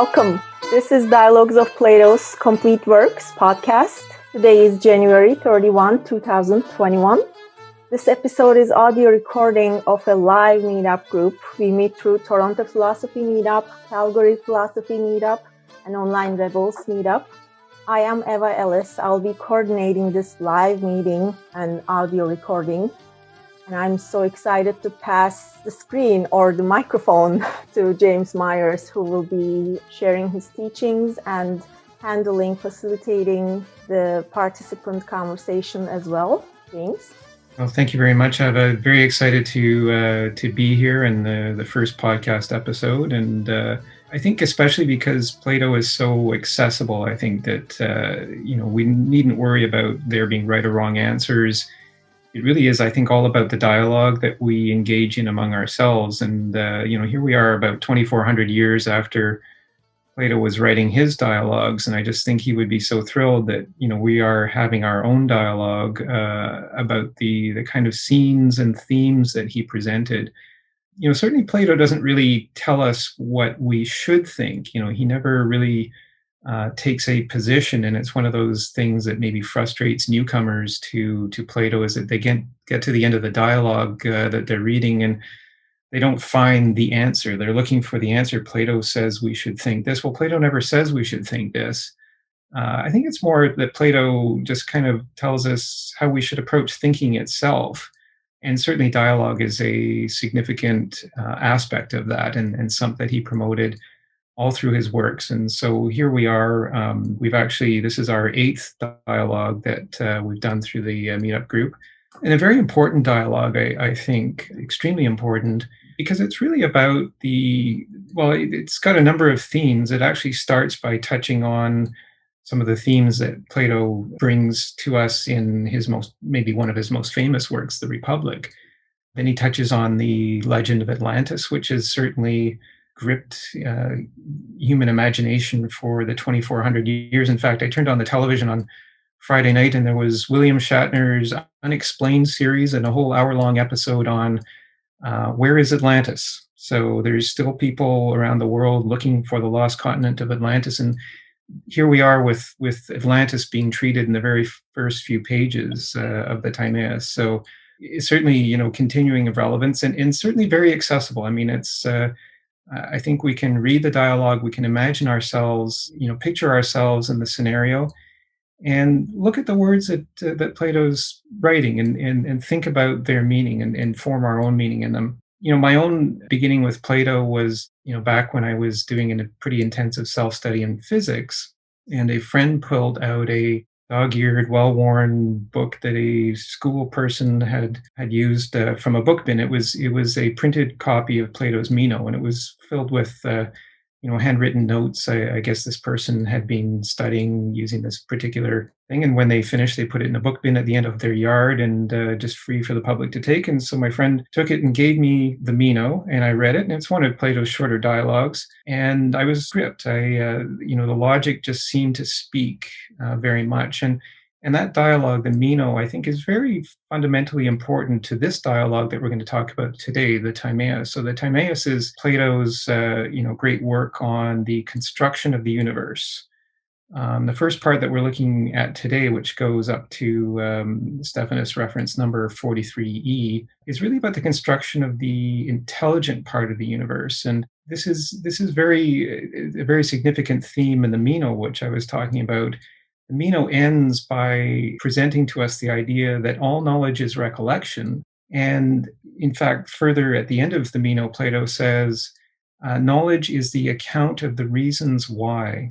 Welcome. This is Dialogues of Plato's Complete Works podcast. Today is January 31, 2021. This episode is audio recording of a live meetup group. We meet through Toronto Philosophy Meetup, Calgary Philosophy Meetup, and Online Rebels Meetup. I am Eva Ellis. I'll be coordinating this live meeting and audio recording. And I'm so excited to pass the screen or the microphone to James Myers, who will be sharing his teachings and facilitating the participant conversation as well. James? Well, thank you very much. I'm very excited to be here in the first podcast episode. And I think especially because Plato is so accessible, I think that, we needn't worry about there being right or wrong answers. It really is, I think, all about the dialogue that we engage in among ourselves. And, here we are about 2,400 years after Plato was writing his dialogues. And I just think he would be so thrilled that, we are having our own dialogue about the kind of scenes and themes that he presented. Certainly Plato doesn't really tell us what we should think. He never really takes a position, and it's one of those things that maybe frustrates newcomers to Plato, is that they get to the end of the dialogue that they're reading and they don't find the answer. They're looking for the answer. Plato says we should think this. Well, Plato never says we should think this. I think it's more that Plato just kind of tells us how we should approach thinking itself. And certainly dialogue is a significant aspect of that, and something that he promoted all through his works. And so here we are. This is our 8th dialogue that we've done through the meetup group. And a very important dialogue, I think, extremely important, because it's really about it's got a number of themes. It actually starts by touching on some of the themes that Plato brings to us in maybe one of his most famous works, The Republic. Then he touches on the legend of Atlantis, which is certainly gripped human imagination for the 2,400 years. In fact, I turned on the television on Friday night and there was William Shatner's Unexplained series and a whole hour-long episode on where is Atlantis? So there's still people around the world looking for the lost continent of Atlantis. And here we are with Atlantis being treated in the very first few pages of the Timaeus. So it's certainly, continuing of relevance and certainly very accessible. I mean, it's I think we can read the dialogue, we can imagine ourselves, picture ourselves in the scenario, and look at the words that Plato's writing and think about their meaning and form our own meaning in them. My own beginning with Plato was, back when I was doing a pretty intensive self-study in physics, and a friend pulled out a dog-eared, well-worn book that a school person had used from a book bin. It was a printed copy of Plato's Meno, and it was filled with handwritten notes. I guess this person had been studying using this particular thing, and when they finished, they put it in a book bin at the end of their yard and just free for the public to take. And so my friend took it and gave me the Meno, and I read it, and it's one of Plato's shorter dialogues, and I was gripped. The logic just seemed to speak very much, and that dialogue, the Meno, I think is very fundamentally important to this dialogue that we're going to talk about today, the Timaeus. So the Timaeus is Plato's, great work on the construction of the universe. The first part that we're looking at today, which goes up to Stephanus reference number 43e, is really about the construction of the intelligent part of the universe. And this is a very significant theme in the Meno, which I was talking about. The Meno ends by presenting to us the idea that all knowledge is recollection. And in fact, further at the end of the Meno, Plato says, knowledge is the account of the reasons why.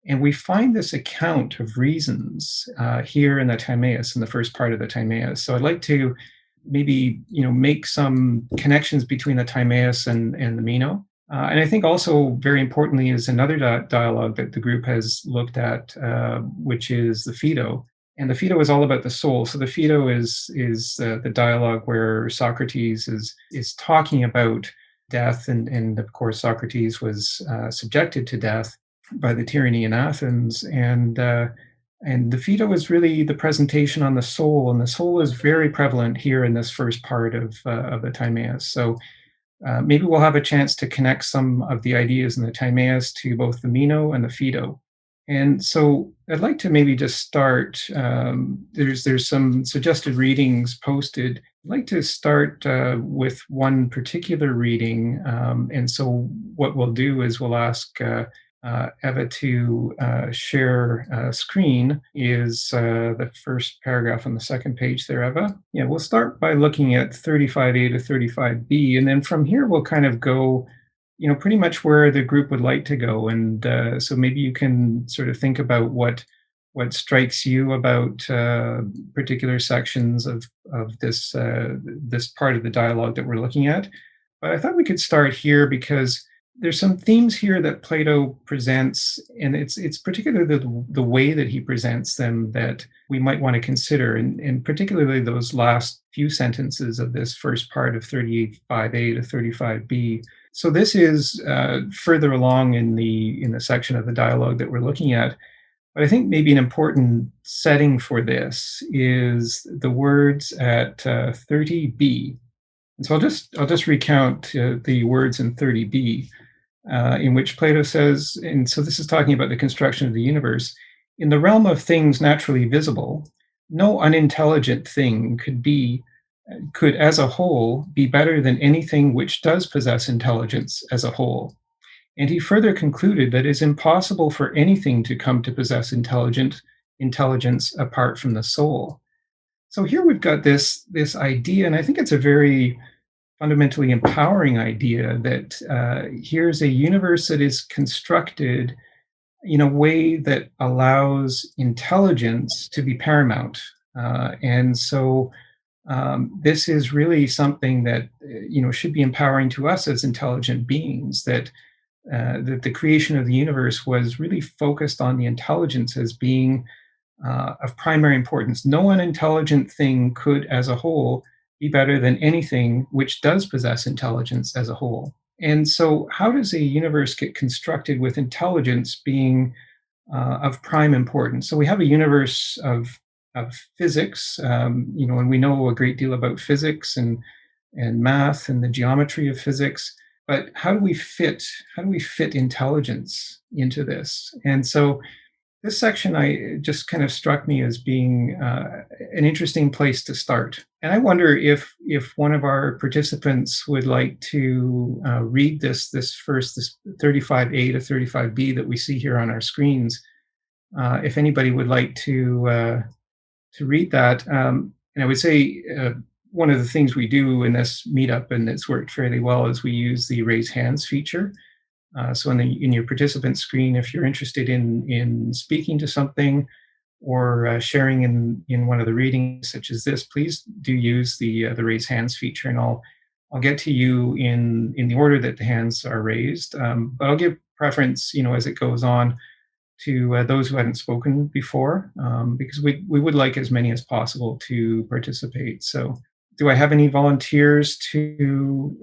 And we find this account of reasons here in the Timaeus, in the first part of the Timaeus. So I'd like to maybe, make some connections between the Timaeus and the Meno. And I think also very importantly is another dialogue that the group has looked at, which is the Phaedo. And the Phaedo is all about the soul. So the Phaedo is the dialogue where Socrates is talking about death. And of course, Socrates was subjected to death by the tyranny in Athens. And the Phaedo is really the presentation on the soul. And the soul is very prevalent here in this first part of the Timaeus. So Maybe we'll have a chance to connect some of the ideas in the Timaeus to both the Meno and the Phaedo. And so I'd like to maybe just start. There's some suggested readings posted. I'd like to start with one particular reading. And so what we'll do is we'll ask Eva to share screen is the first paragraph on the second page there, Eva. Yeah, we'll start by looking at 35A to 35B, and then from here we'll kind of go, pretty much where the group would like to go. And so maybe you can sort of think about what strikes you about particular sections of this part of the dialogue that we're looking at. But I thought we could start here because there's some themes here that Plato presents, and it's particularly the way that he presents them that we might want to consider, and particularly those last few sentences of this first part of 35A to 35B. So this is further along in the section of the dialogue that we're looking at. But I think maybe an important setting for this is the words at 30B. And so I'll just recount the words in 30B, in which Plato says, and so this is talking about the construction of the universe, in the realm of things naturally visible, no unintelligent thing could as a whole be better than anything which does possess intelligence as a whole. And he further concluded that it is impossible for anything to come to possess intelligence apart from the soul. So here we've got this idea, and I think it's a very fundamentally empowering idea that here's a universe that is constructed in a way that allows intelligence to be paramount. And so this is really something that should be empowering to us as intelligent beings, that the creation of the universe was really focused on the intelligence as being of primary importance. No unintelligent thing could, as a whole, be better than anything which does possess intelligence as a whole. And so, how does a universe get constructed with intelligence being of prime importance? So we have a universe of physics, and we know a great deal about physics and math and the geometry of physics. But how do we fit intelligence into this? And so this section just kind of struck me as being an interesting place to start. And I wonder if one of our participants would like to read this 35A to 35B that we see here on our screens. If anybody would like to read that, and I would say one of the things we do in this meetup, and it's worked fairly well, is we use the raise hands feature. So in your participant screen, if you're interested in speaking to something or sharing in one of the readings such as this, please do use the raise hands feature, and I'll get to you in the order that the hands are raised. But I'll give preference, as it goes on, to those who hadn't spoken before, because we would like as many as possible to participate. So, do I have any volunteers to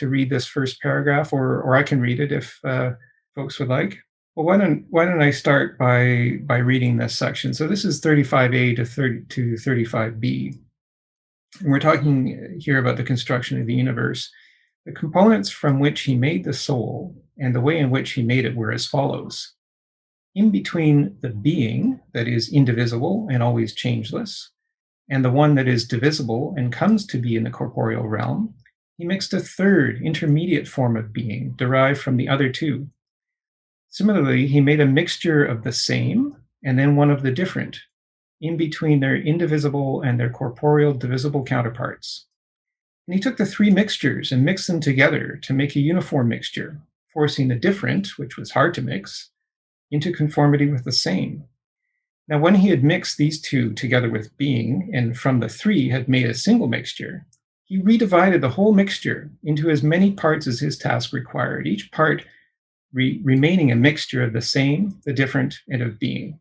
read this first paragraph, or I can read it if folks would like? Well, why don't I start by reading this section? So this is 35A to 35B, and we're talking here about the construction of the universe. The components from which he made the soul and the way in which he made it were as follows. In between the being that is indivisible and always changeless, and the one that is divisible and comes to be in the corporeal realm, he mixed a third intermediate form of being derived from the other two. Similarly, he made a mixture of the same and then one of the different, in between their indivisible and their corporeal divisible counterparts. And he took the three mixtures and mixed them together to make a uniform mixture, forcing the different, which was hard to mix, into conformity with the same. Now, when he had mixed these two together with being, and from the three had made a single mixture, he redivided the whole mixture into as many parts as his task required, each part remaining a mixture of the same, the different, and of being.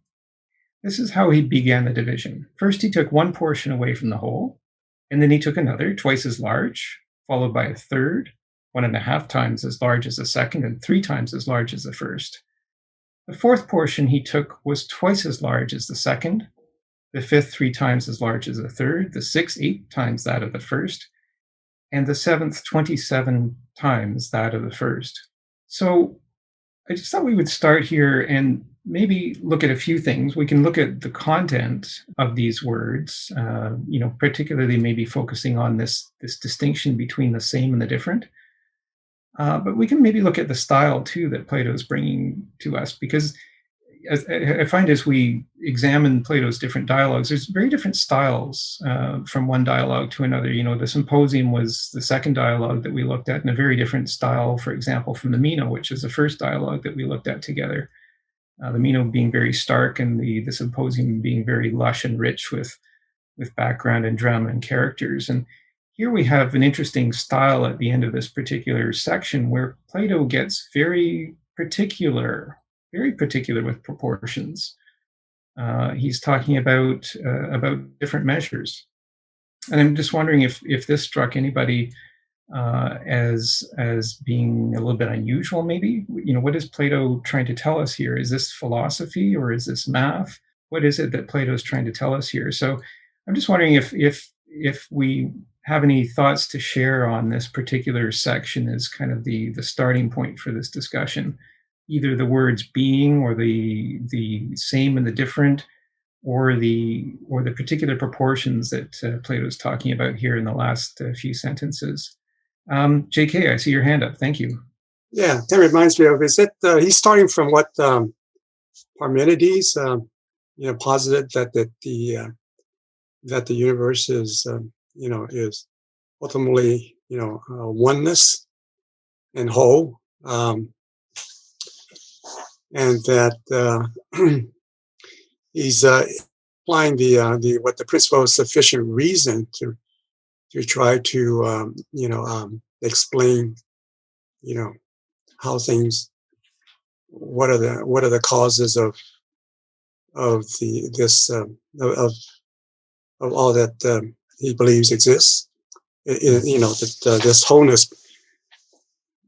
This is how he began the division. First, he took one portion away from the whole, and then he took another, twice as large, followed by a third, 1.5 times as large as the second, and 3 times as large as the first. The fourth portion he took was twice as large as the second, the fifth 3 times as large as the third, the sixth 8 times that of the first, and the seventh 27 times that of the first. So I just thought we would start here and maybe look at a few things. We can look at the content of these words, particularly maybe focusing on this distinction between the same and the different. But we can maybe look at the style too that Plato is bringing to us, because as I find as we examine Plato's different dialogues, there's very different styles from one dialogue to another. The Symposium was the second dialogue that we looked at, in a very different style, for example, from the Meno, which is the first dialogue that we looked at together. The Meno being very stark, and the Symposium being very lush and rich with background and drama and characters. And here we have an interesting style at the end of this particular section where Plato gets very particular with proportions. He's talking about different measures, and I'm just wondering if this struck anybody as being a little bit unusual. Maybe, what is Plato trying to tell us here? Is this philosophy or is this math? What is it that Plato is trying to tell us here? So I'm just wondering if we have any thoughts to share on this particular section as kind of the starting point for this discussion. Either the words being, or the same and the different, or the particular proportions that Plato's talking about here in the last few sentences. JK, I see your hand up. Thank you. Yeah, that reminds me of, is it, he's starting from what Parmenides, posited that the universe is, is ultimately, oneness and whole, and that he's applying the principle of sufficient reason to try to explain how things, what are the causes of all that he believes exists. This wholeness,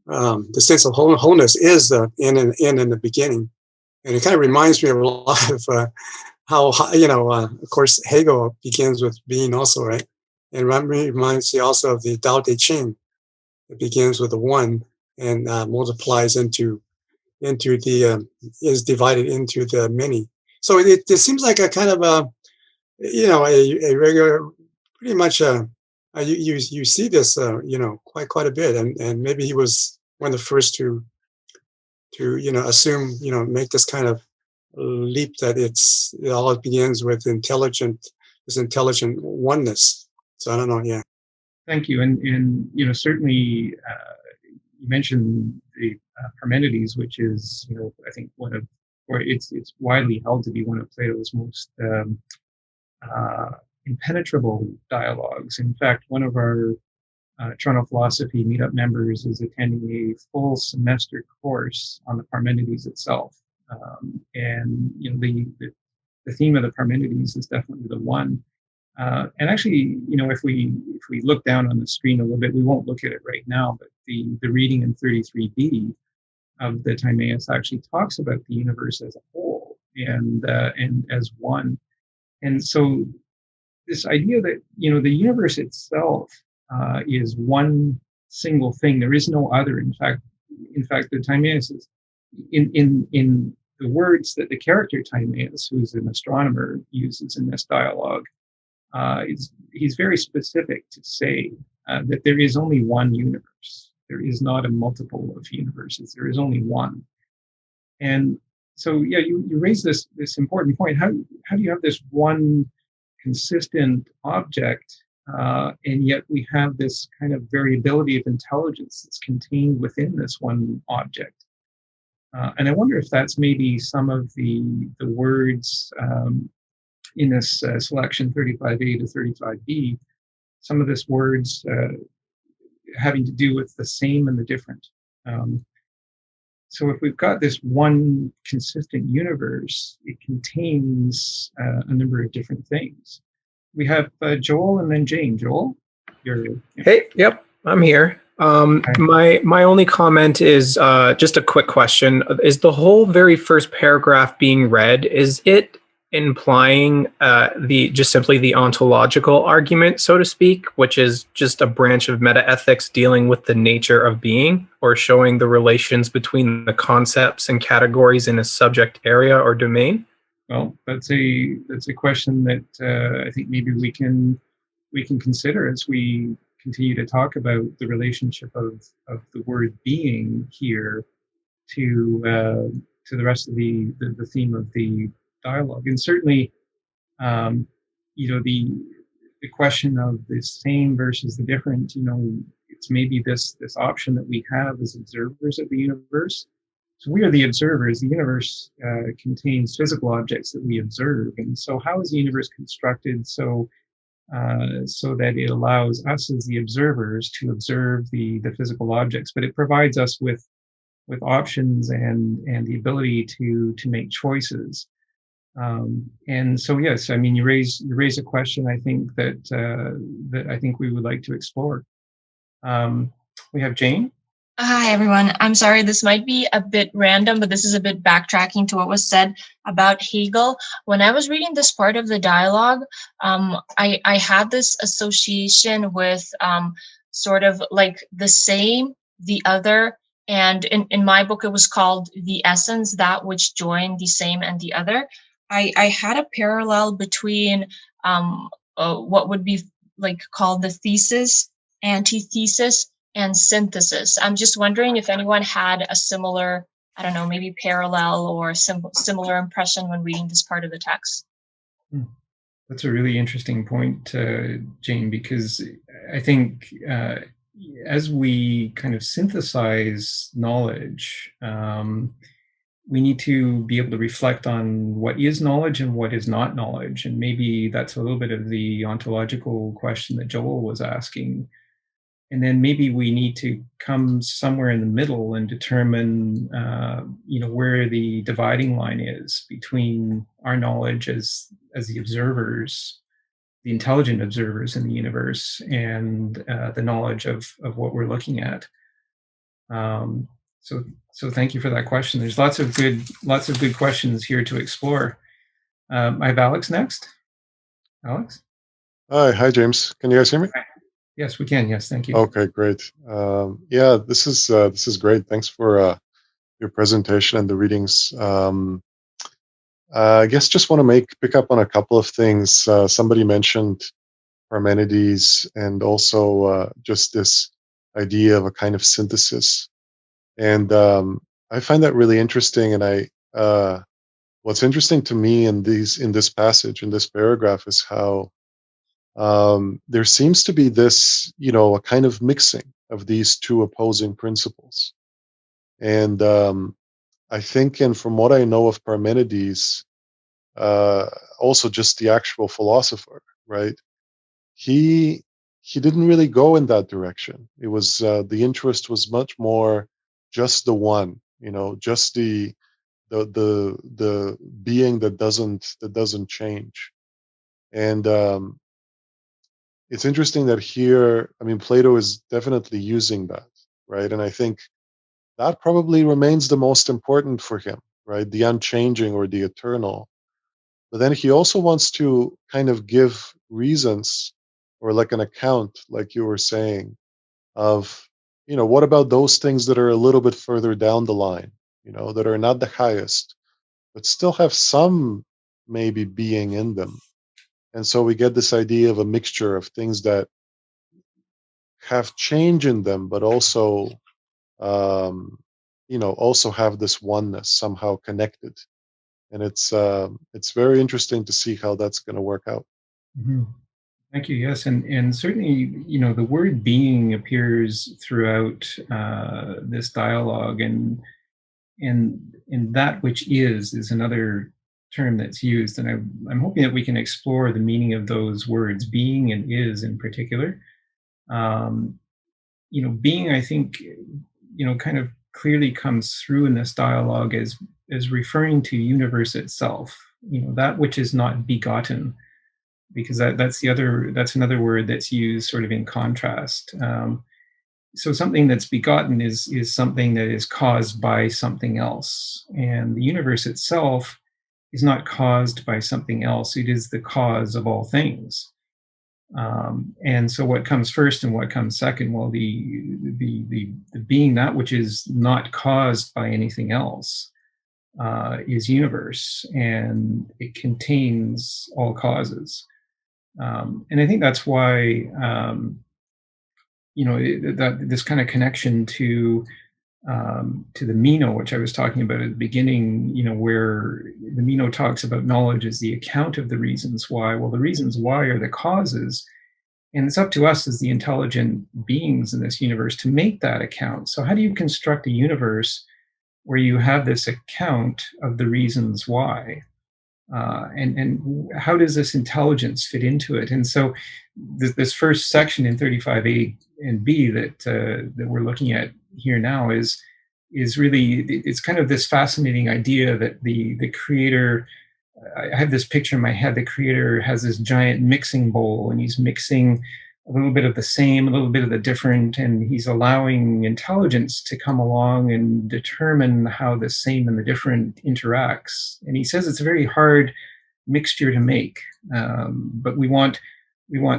the sense of wholeness is in the beginning, and it kind of reminds me of a lot of how of course Hegel begins with being also, right? And reminds me also of the Tao Te Ching. It begins with the one and multiplies into the is divided into the many. So it seems like a kind of a regular, pretty much you see this quite a bit, and maybe he was one of the first to assume, make this kind of leap that it all begins with intelligent oneness. So I don't know. Yeah. Thank you. And certainly you mentioned the Parmenides, which is, I think it's widely held to be one of Plato's most impenetrable dialogues. In fact, one of our Toronto Philosophy Meetup members is attending a full semester course on the Parmenides itself. And the theme of the Parmenides is definitely the one. And actually, if we look down on the screen a little bit, we won't look at it right now, but the reading in 33b of the Timaeus actually talks about the universe as a whole and as one. And so this idea that the universe itself is one single thing, there is no other. In fact, the Timaeus is in the words that the character Timaeus, who's an astronomer, uses in this dialogue. He's very specific to say that there is only one universe. There is not a multiple of universes. There is only one. And so, yeah, you raise this important point. How do you have this one consistent object, and yet we have this kind of variability of intelligence that's contained within this one object? And I wonder if that's maybe some of the words in this selection 35A to 35B, some of this words having to do with the same and the different. So if we've got this one consistent universe, it contains a number of different things. We have Joel and then Jane. Joel, Hey, yep, I'm here. My only comment is just a quick question. Is the whole very first paragraph being read, is it implying just simply the ontological argument, so to speak, which is just a branch of metaethics dealing with the nature of being, or showing the relations between the concepts and categories in a subject area or domain? Well, that's a question that I think maybe we can consider as we continue to talk about the relationship of the word being here to the rest of the theme of the dialogue. And certainly, the question of the same versus the different, it's maybe this option that we have as observers of the universe. So we are the observers. The universe contains physical objects that we observe, and so how is the universe constructed so that it allows us as the observers to observe the physical objects, but it provides us with options and the ability to make choices. And so, yes, I mean, you raise a question, I think that I think we would like to explore. We have Jane. Hi, everyone. I'm sorry, this might be a bit random, but this is a bit backtracking to what was said about Hegel. When I was reading this part of the dialogue, I had this association with sort of like the same, the other, and in my book, it was called The Essence, that which joined the same and the other. I had a parallel between what would be like called the thesis, antithesis, and synthesis. I'm just wondering if anyone had a similar, I don't know, maybe parallel or similar impression when reading this part of the text. That's a really interesting point, Jane, because I think as we kind of synthesize knowledge, we need to be able to reflect on what is knowledge and what is not knowledge. And maybe that's a little bit of the ontological question that Joel was asking. And then maybe we need to come somewhere in the middle and determine, where the dividing line is between our knowledge as the observers, the intelligent observers in the universe, and the knowledge of what we're looking at. So thank you for that question. There's lots of good questions here to explore. I have Alex next. Alex? Hi, James. Can you guys hear me? Yes, we can. Yes, thank you. Okay, great. Yeah, this is great. Thanks for your presentation and the readings. I guess just want to pick up on a couple of things. Somebody mentioned Parmenides and also just this idea of a kind of synthesis, and I find that really interesting. And what's interesting to me in this passage, in this paragraph, is how there seems to be this, a kind of mixing of these two opposing principles. And I think, and from what I know of Parmenides, also just the actual philosopher, right? He didn't really go in that direction. It was the interest was much more just the one, just the being that doesn't change. And it's interesting that here, I mean, Plato is definitely using that, right? And I think that probably remains the most important for him, right? The unchanging or the eternal. But then he also wants to kind of give reasons or like an account, like you were saying, of, what about those things that are a little bit further down the line, that are not the highest, but still have some maybe being in them. And so we get this idea of a mixture of things that have change in them, but also, also have this oneness somehow connected. And it's very interesting to see how that's going to work out. Mm-hmm. Thank you. Yes, and certainly, the word "being" appears throughout this dialogue, and that which is another term that's used, and I'm hoping that we can explore the meaning of those words, "being" and "is" in particular. Being, I think, kind of clearly comes through in this dialogue as referring to universe itself, that which is not begotten, because that's another word that's used sort of in contrast. So something that's begotten is something that is caused by something else, and the universe itself is not caused by something else. It is the cause of all things. And so what comes first and what comes second? Well, the being, that which is not caused by anything else, is universe, and it contains all causes. And I think that's why, that this kind of connection to the Meno, which I was talking about at the beginning, where the Meno talks about knowledge as the account of the reasons why. Well, the reasons why are the causes, and it's up to us as the intelligent beings in this universe to make that account. So how do you construct a universe where you have this account of the reasons why? And how does this intelligence fit into it? And so this first section in 35A and B that we're looking at here now is really, it's kind of this fascinating idea that the creator, I have this picture in my head, the creator has this giant mixing bowl, and he's mixing a little bit of the same, a little bit of the different, and he's allowing intelligence to come along and determine how the same and the different interacts. And he says it's a very hard mixture to make, but we want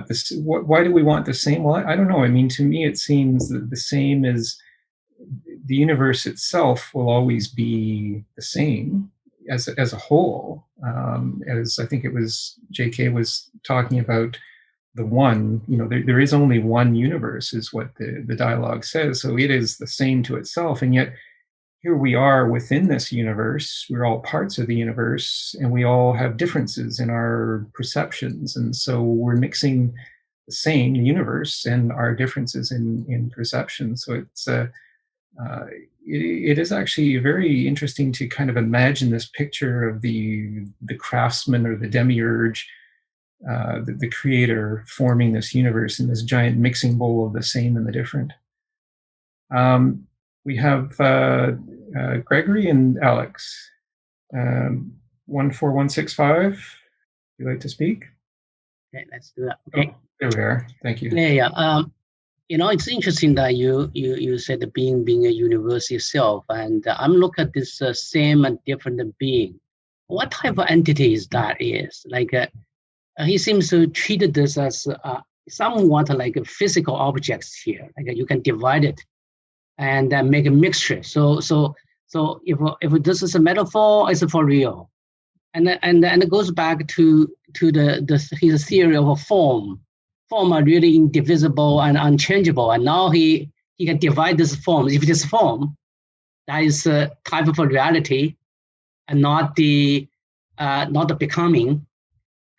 this. Why do we want the same? Well, I don't know. I mean, to me, it seems that the same is the universe itself will always be the same as a whole. As I think it was J.K. was talking about, the one, there is only one universe, is what the dialogue says. So it is the same to itself. And yet here we are within this universe. We're all parts of the universe, and we all have differences in our perceptions. And so we're mixing the same universe and our differences in perception. So it is actually very interesting to kind of imagine this picture of the craftsman or the demiurge, the creator, forming this universe in this giant mixing bowl of the same and the different. We have Gregory and Alex. 14165. Would you like to speak? Okay, let's do that. Okay. Oh, there we are. Thank you. Yeah. It's interesting that you said the being a universe itself, and I'm looking at this same and different being. What type of entity is that? Is like he seems to treat this as somewhat like physical objects here. Like you can divide it and make a mixture. So if this is a metaphor, it's for real, and it goes back to his theory of a form. Form are really indivisible and unchangeable, and now he can divide this form. If this form, that is a type of a reality, and not the becoming.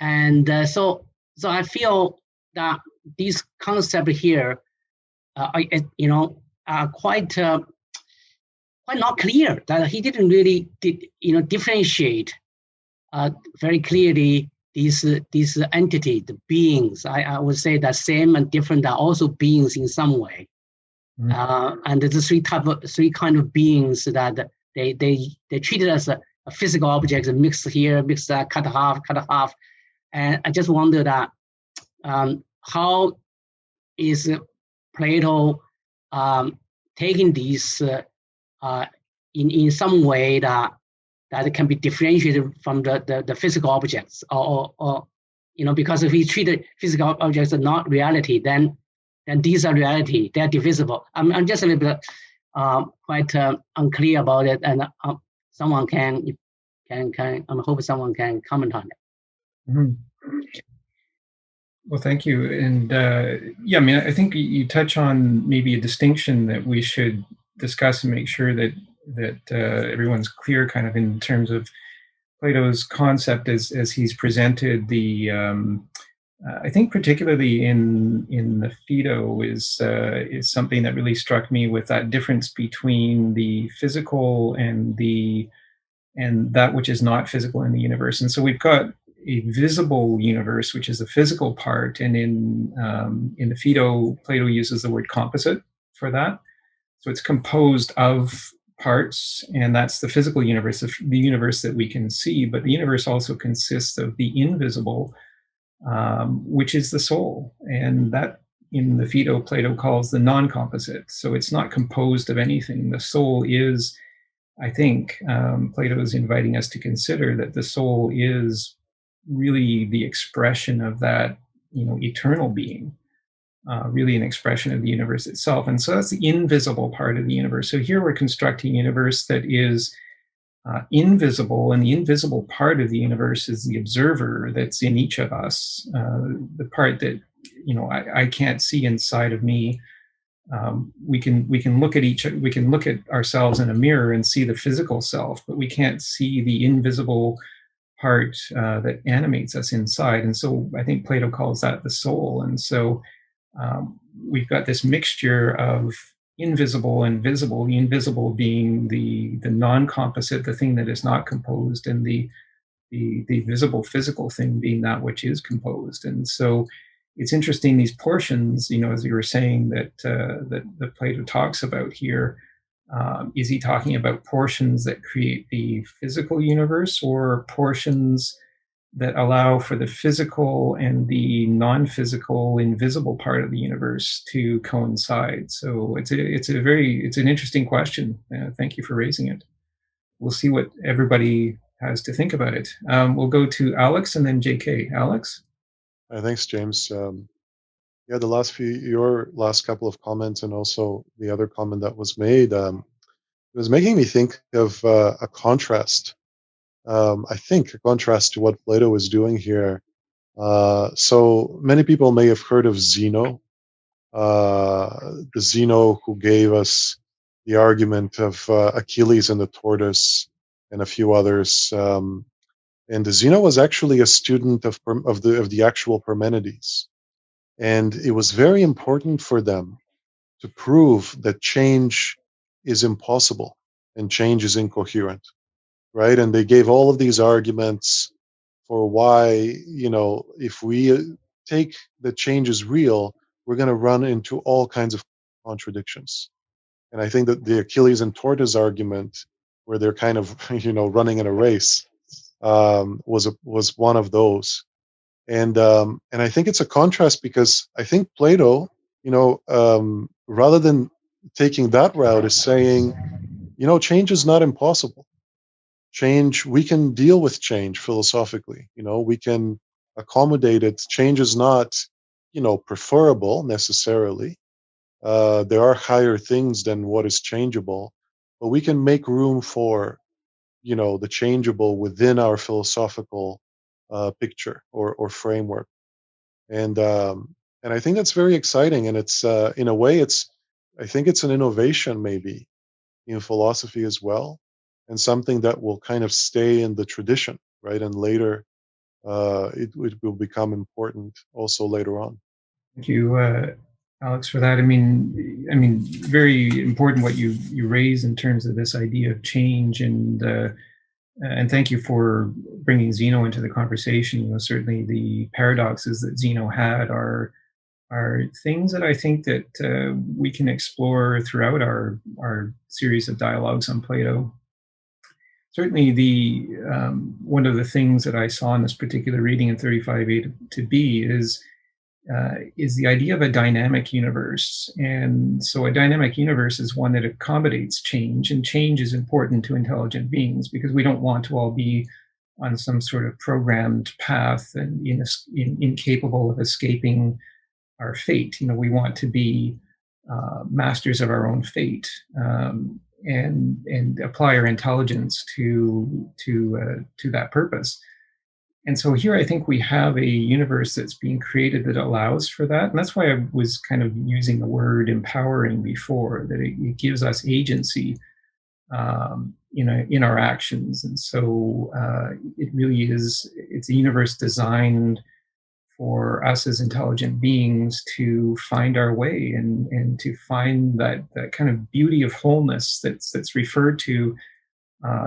And so I feel that these concepts here are quite not clear. That he didn't really differentiate very clearly these entities, the beings. I would say that same and different are also beings in some way. Mm-hmm. And there's three kind of beings that they treat it as a physical object, mixed here, mixed cut half. And I just wonder that how is Plato taking these in some way that it can be differentiated from the physical objects, or because if we treat physical objects as not reality, then these are reality. They are divisible. I'm just a little bit quite unclear about it, and someone can I hope someone can comment on it. Mm-hmm. Well, thank you. And I think you touch on maybe a distinction that we should discuss and make sure that everyone's clear, kind of in terms of Plato's concept as he's presented. The I think particularly in the Phaedo is something that really struck me, with that difference between the physical and that which is not physical in the universe. And so we've got a visible universe, which is the physical part, and in the Phaedo, Plato uses the word composite for that. So it's composed of parts, and that's the physical universe, the universe that we can see. But the universe also consists of the invisible, which is the soul, and that in the Phaedo, Plato calls the non-composite. So it's not composed of anything. The soul is I think Plato is inviting us to consider that the soul is really the expression of that, eternal being, really an expression of the universe itself. And so that's the invisible part of the universe. So here we're constructing a universe that is invisible, and the invisible part of the universe is the observer that's in each of us, the part that I can't see inside of me. We can look at ourselves in a mirror and see the physical self, but we can't see the invisible part that animates us inside. And so I think Plato calls that the soul. And so we've got this mixture of invisible and visible, the invisible being the non-composite, the thing that is not composed, and the visible physical thing being that which is composed. And so it's interesting, these portions, as you were saying, that Plato talks about here. Is he talking about portions that create the physical universe, or portions that allow for the physical and the non-physical, invisible part of the universe to coincide? So it's an interesting question. Thank you for raising it. We'll see what everybody has to think about it. We'll go to Alex and then JK. Alex? Thanks, James. Yeah, your last couple of comments, and also the other comment that was made, it was making me think of a contrast. I think a contrast to what Plato is doing here. So many people may have heard of Zeno, the Zeno who gave us the argument of Achilles and the tortoise, and a few others. And the Zeno was actually a student of the actual Parmenides, and it was very important for them to prove that change is impossible and change is incoherent, right? And they gave all of these arguments for why, if we take that change is real, we're going to run into all kinds of contradictions. And I think that the Achilles and tortoise argument, where they're kind of, running in a race, was one of those. And I think it's a contrast, because I think Plato, rather than taking that route, is saying, change is not impossible. Change, we can deal with change philosophically. We can accommodate it. Change is not, preferable necessarily. There are higher things than what is changeable, but we can make room for, the changeable within our philosophical picture or framework. And I think that's very exciting, and it's in a way, I think it's an innovation maybe in philosophy as well, and something that will kind of stay in the tradition, right? And later, it will become important also later on. Thank you, Alex, for that. I mean, very important what you raise in terms of this idea of change, and thank you for bringing Zeno into the conversation. Certainly the paradoxes that Zeno had are things that I think that we can explore throughout our series of dialogues on Plato. Certainly, the one of the things that I saw in this particular reading in 35a to b is the idea of a dynamic universe. And so a dynamic universe is one that accommodates change, and change is important to intelligent beings, because we don't want to all be on some sort of programmed path and incapable of escaping our fate. We want to be masters of our own fate, and apply our intelligence to that purpose. And so here I think we have a universe that's being created that allows for that. And that's why I was kind of using the word empowering before, that it gives us agency in our actions. And so it really is, it's a universe designed for us as intelligent beings to find our way, and to find that kind of beauty of wholeness that's referred to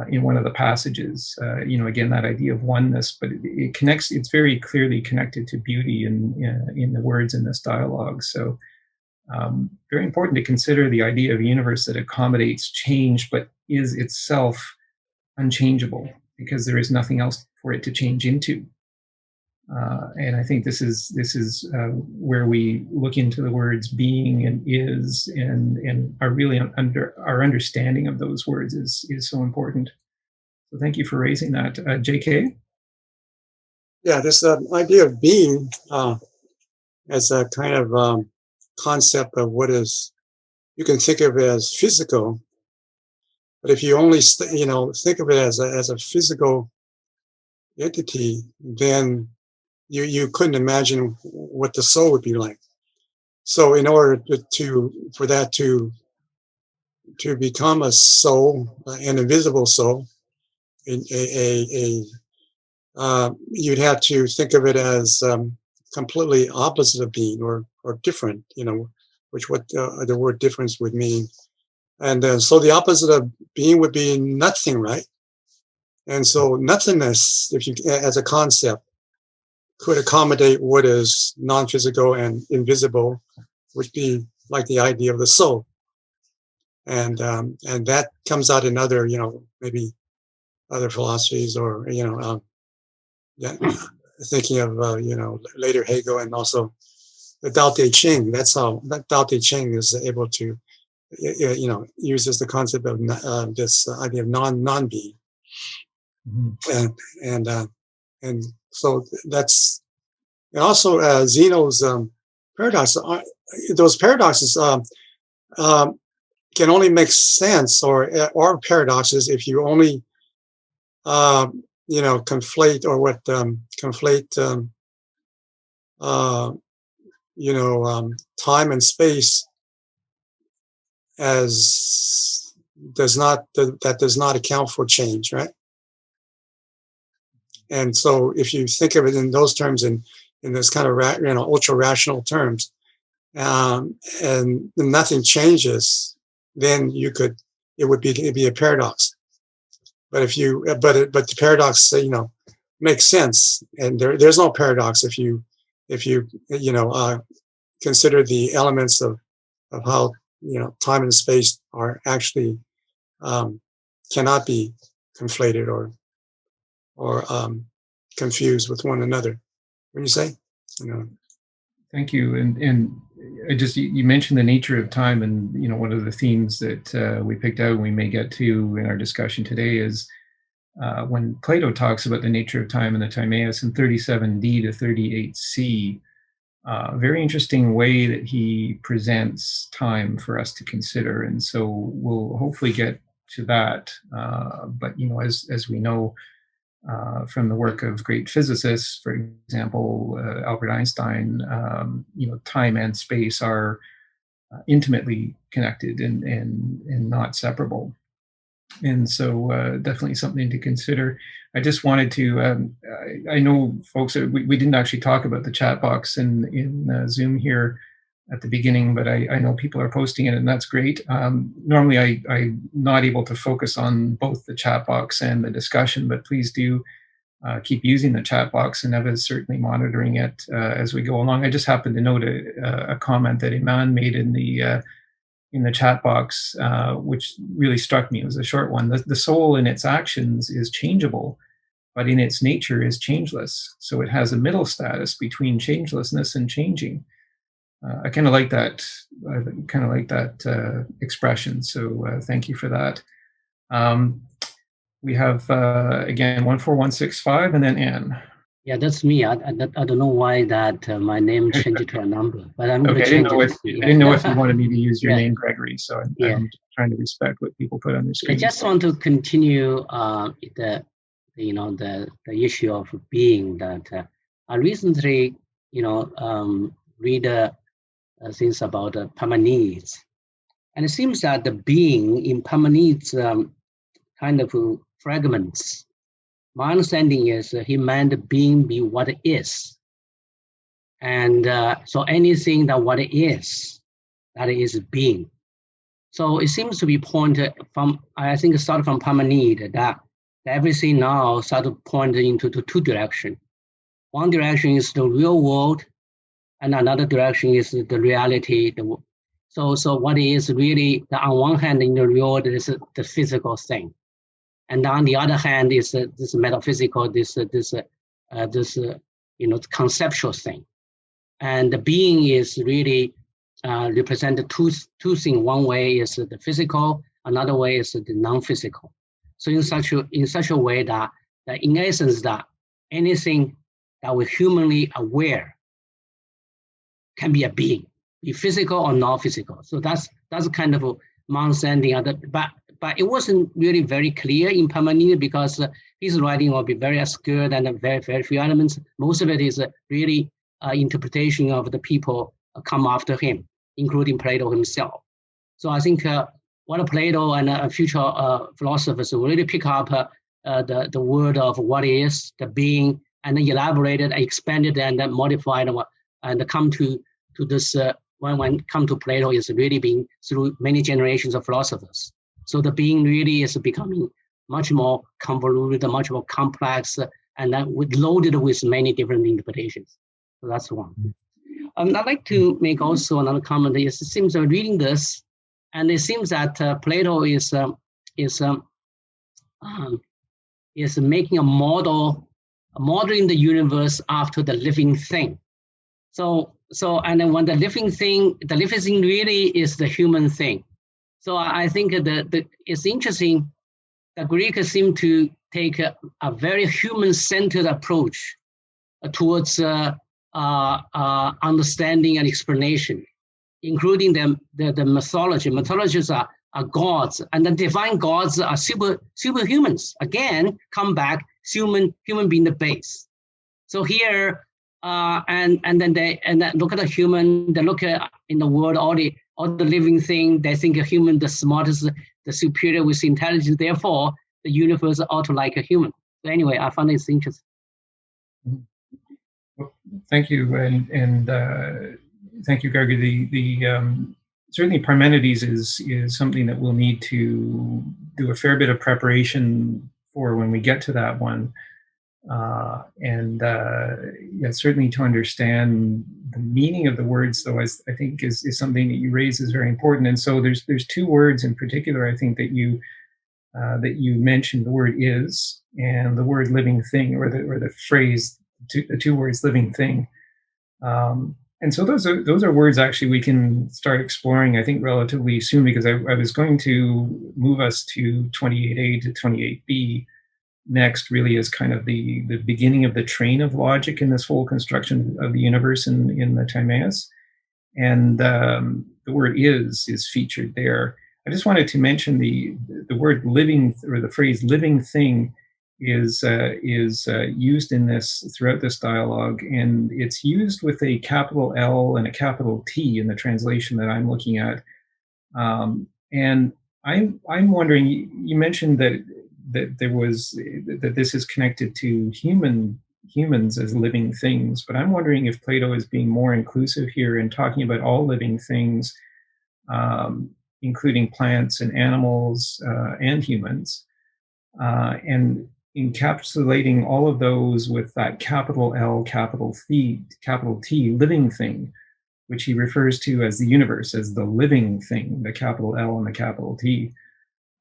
in one of the passages. Again, that idea of oneness, but it connects. It's very clearly connected to beauty in the words in this dialogue. So very important to consider the idea of a universe that accommodates change, but is itself unchangeable, because there is nothing else for it to change into. And I think this is where we look into the words being and is, and are really our understanding of those words is so important. So thank you for raising that, JK. Yeah, this idea of being as a kind of concept of what is, you can think of it as physical, but if you only think of it as a physical entity, then you couldn't imagine what the soul would be like. So in order for that to become a soul, an invisible soul, you'd have to think of it as completely opposite of being, or different, which what the word difference would mean. And so the opposite of being would be nothing, right? And so nothingness, if you as a concept, could accommodate what is non-physical and invisible, which be like the idea of the soul. And that comes out in other, maybe other philosophies, or yeah, thinking of later Hegel, and also the Tao Te Ching. That's how that Tao Te Ching is able to uses the concept of this idea of non-being. Mm-hmm. And so that's, and also Zeno's paradox. Those paradoxes can only make sense, or paradoxes, if you only conflate, or what conflate time and space as that does not account for change, right? And so if you think of it in those terms, in this kind of ultra rational terms, and nothing changes, then it'd be a paradox. But if you but the paradox makes sense, and there's no paradox if you consider the elements of how time and space are actually cannot be conflated or confused with one another. When you say, Thank you. And I just, you mentioned the nature of time, and one of the themes that we picked out and we may get to in our discussion today is when Plato talks about the nature of time in the Timaeus in 37d to 38c. Very interesting way that he presents time for us to consider, and so we'll hopefully get to that. But as we know from the work of great physicists, for example, Albert Einstein, time and space are intimately connected and not separable. And so definitely something to consider. I just wanted to, I know folks, we didn't actually talk about the chat box in Zoom here at the beginning, but I know people are posting it, and that's great. Normally I'm not able to focus on both the chat box and the discussion, but please do keep using the chat box, and Eva is certainly monitoring it as we go along. I just happened to note a comment that Iman made in the chat box, which really struck me. It was a short one. The soul in its actions is changeable, but in its nature is changeless. So it has a middle status between changelessness and changing. I kind of like that. Expression. So thank you for that. We have again 14165, and then Anne. Yeah, that's me. I don't know why that my name changed to a number, but I'm going to change it. I didn't know if you wanted me to use your name, Gregory. So I'm trying to respect what people put on their screen. I just want to continue the issue of being. That I recently read things about Parmenides, and it seems that the being in Parmenides kind of fragments. My understanding is he meant being be what it is. And so anything that what it is, that is being. So it seems to be pointed from, I think it started from Parmenides, that everything now started pointing into the two directions. One direction is the real world, and another direction is the reality. So what is really, on one hand in the real world is the physical thing. And on the other hand is this metaphysical, this conceptual thing. And the being is really represented two things. One way is the physical, another way is the non-physical. So in such a way that in essence that anything that we're humanly aware can be a being, be physical or non-physical. So that's kind of my understanding of that. But it wasn't really very clear in Parmenides because his writing will be very obscure and very, very few elements. Most of it is really interpretation of the people come after him, including Plato himself. So I think what Plato and future philosophers will really pick up the word of what is, the being, and then elaborate it, expand it, and then modify it, and come to this. When come to Plato, is really being through many generations of philosophers. So the being really is becoming much more convoluted, much more complex, and then loaded with many different interpretations. So that's one. I'd like to make also another comment. It seems reading this, and it seems that Plato is making a modeling the universe after the living thing. So and then when the living thing really is the human thing. So I think that it's interesting. The Greeks seem to take a very human-centered approach towards understanding and explanation, including the mythology. Mythologies are gods, and the divine gods are superhumans. Again, come back, human being the base. So here, and then look at the human. They look at in the world all the living thing. They think a human the smartest, the superior with intelligence. Therefore, the universe ought to like a human. So anyway, I found this interesting. Well, thank you, and thank you, Gregory. Certainly Parmenides is something that we'll need to do a fair bit of preparation for when we get to that one. Certainly to understand the meaning of the words, though, I think is something that you raise is very important. And so there's two words in particular, I think, that you mentioned, the word is and the word living thing, or the phrase, the two words living thing. And so those are words actually we can start exploring, I think, relatively soon, because I was going to move us to 28a to 28b next, really, as kind of the beginning of the train of logic in this whole construction of the universe in the Timaeus. And the word is featured there. I just wanted to mention the word living, or the phrase living thing, is used in this throughout this dialogue, and it's used with a capital L and a capital T in the translation that I'm looking at. And I'm wondering, you mentioned that this is connected to humans as living things, but I'm wondering if Plato is being more inclusive here in talking about all living things, including plants and animals and humans, and encapsulating all of those with that capital L, capital T, living thing, which he refers to as the universe, as the living thing, the capital L and the capital T.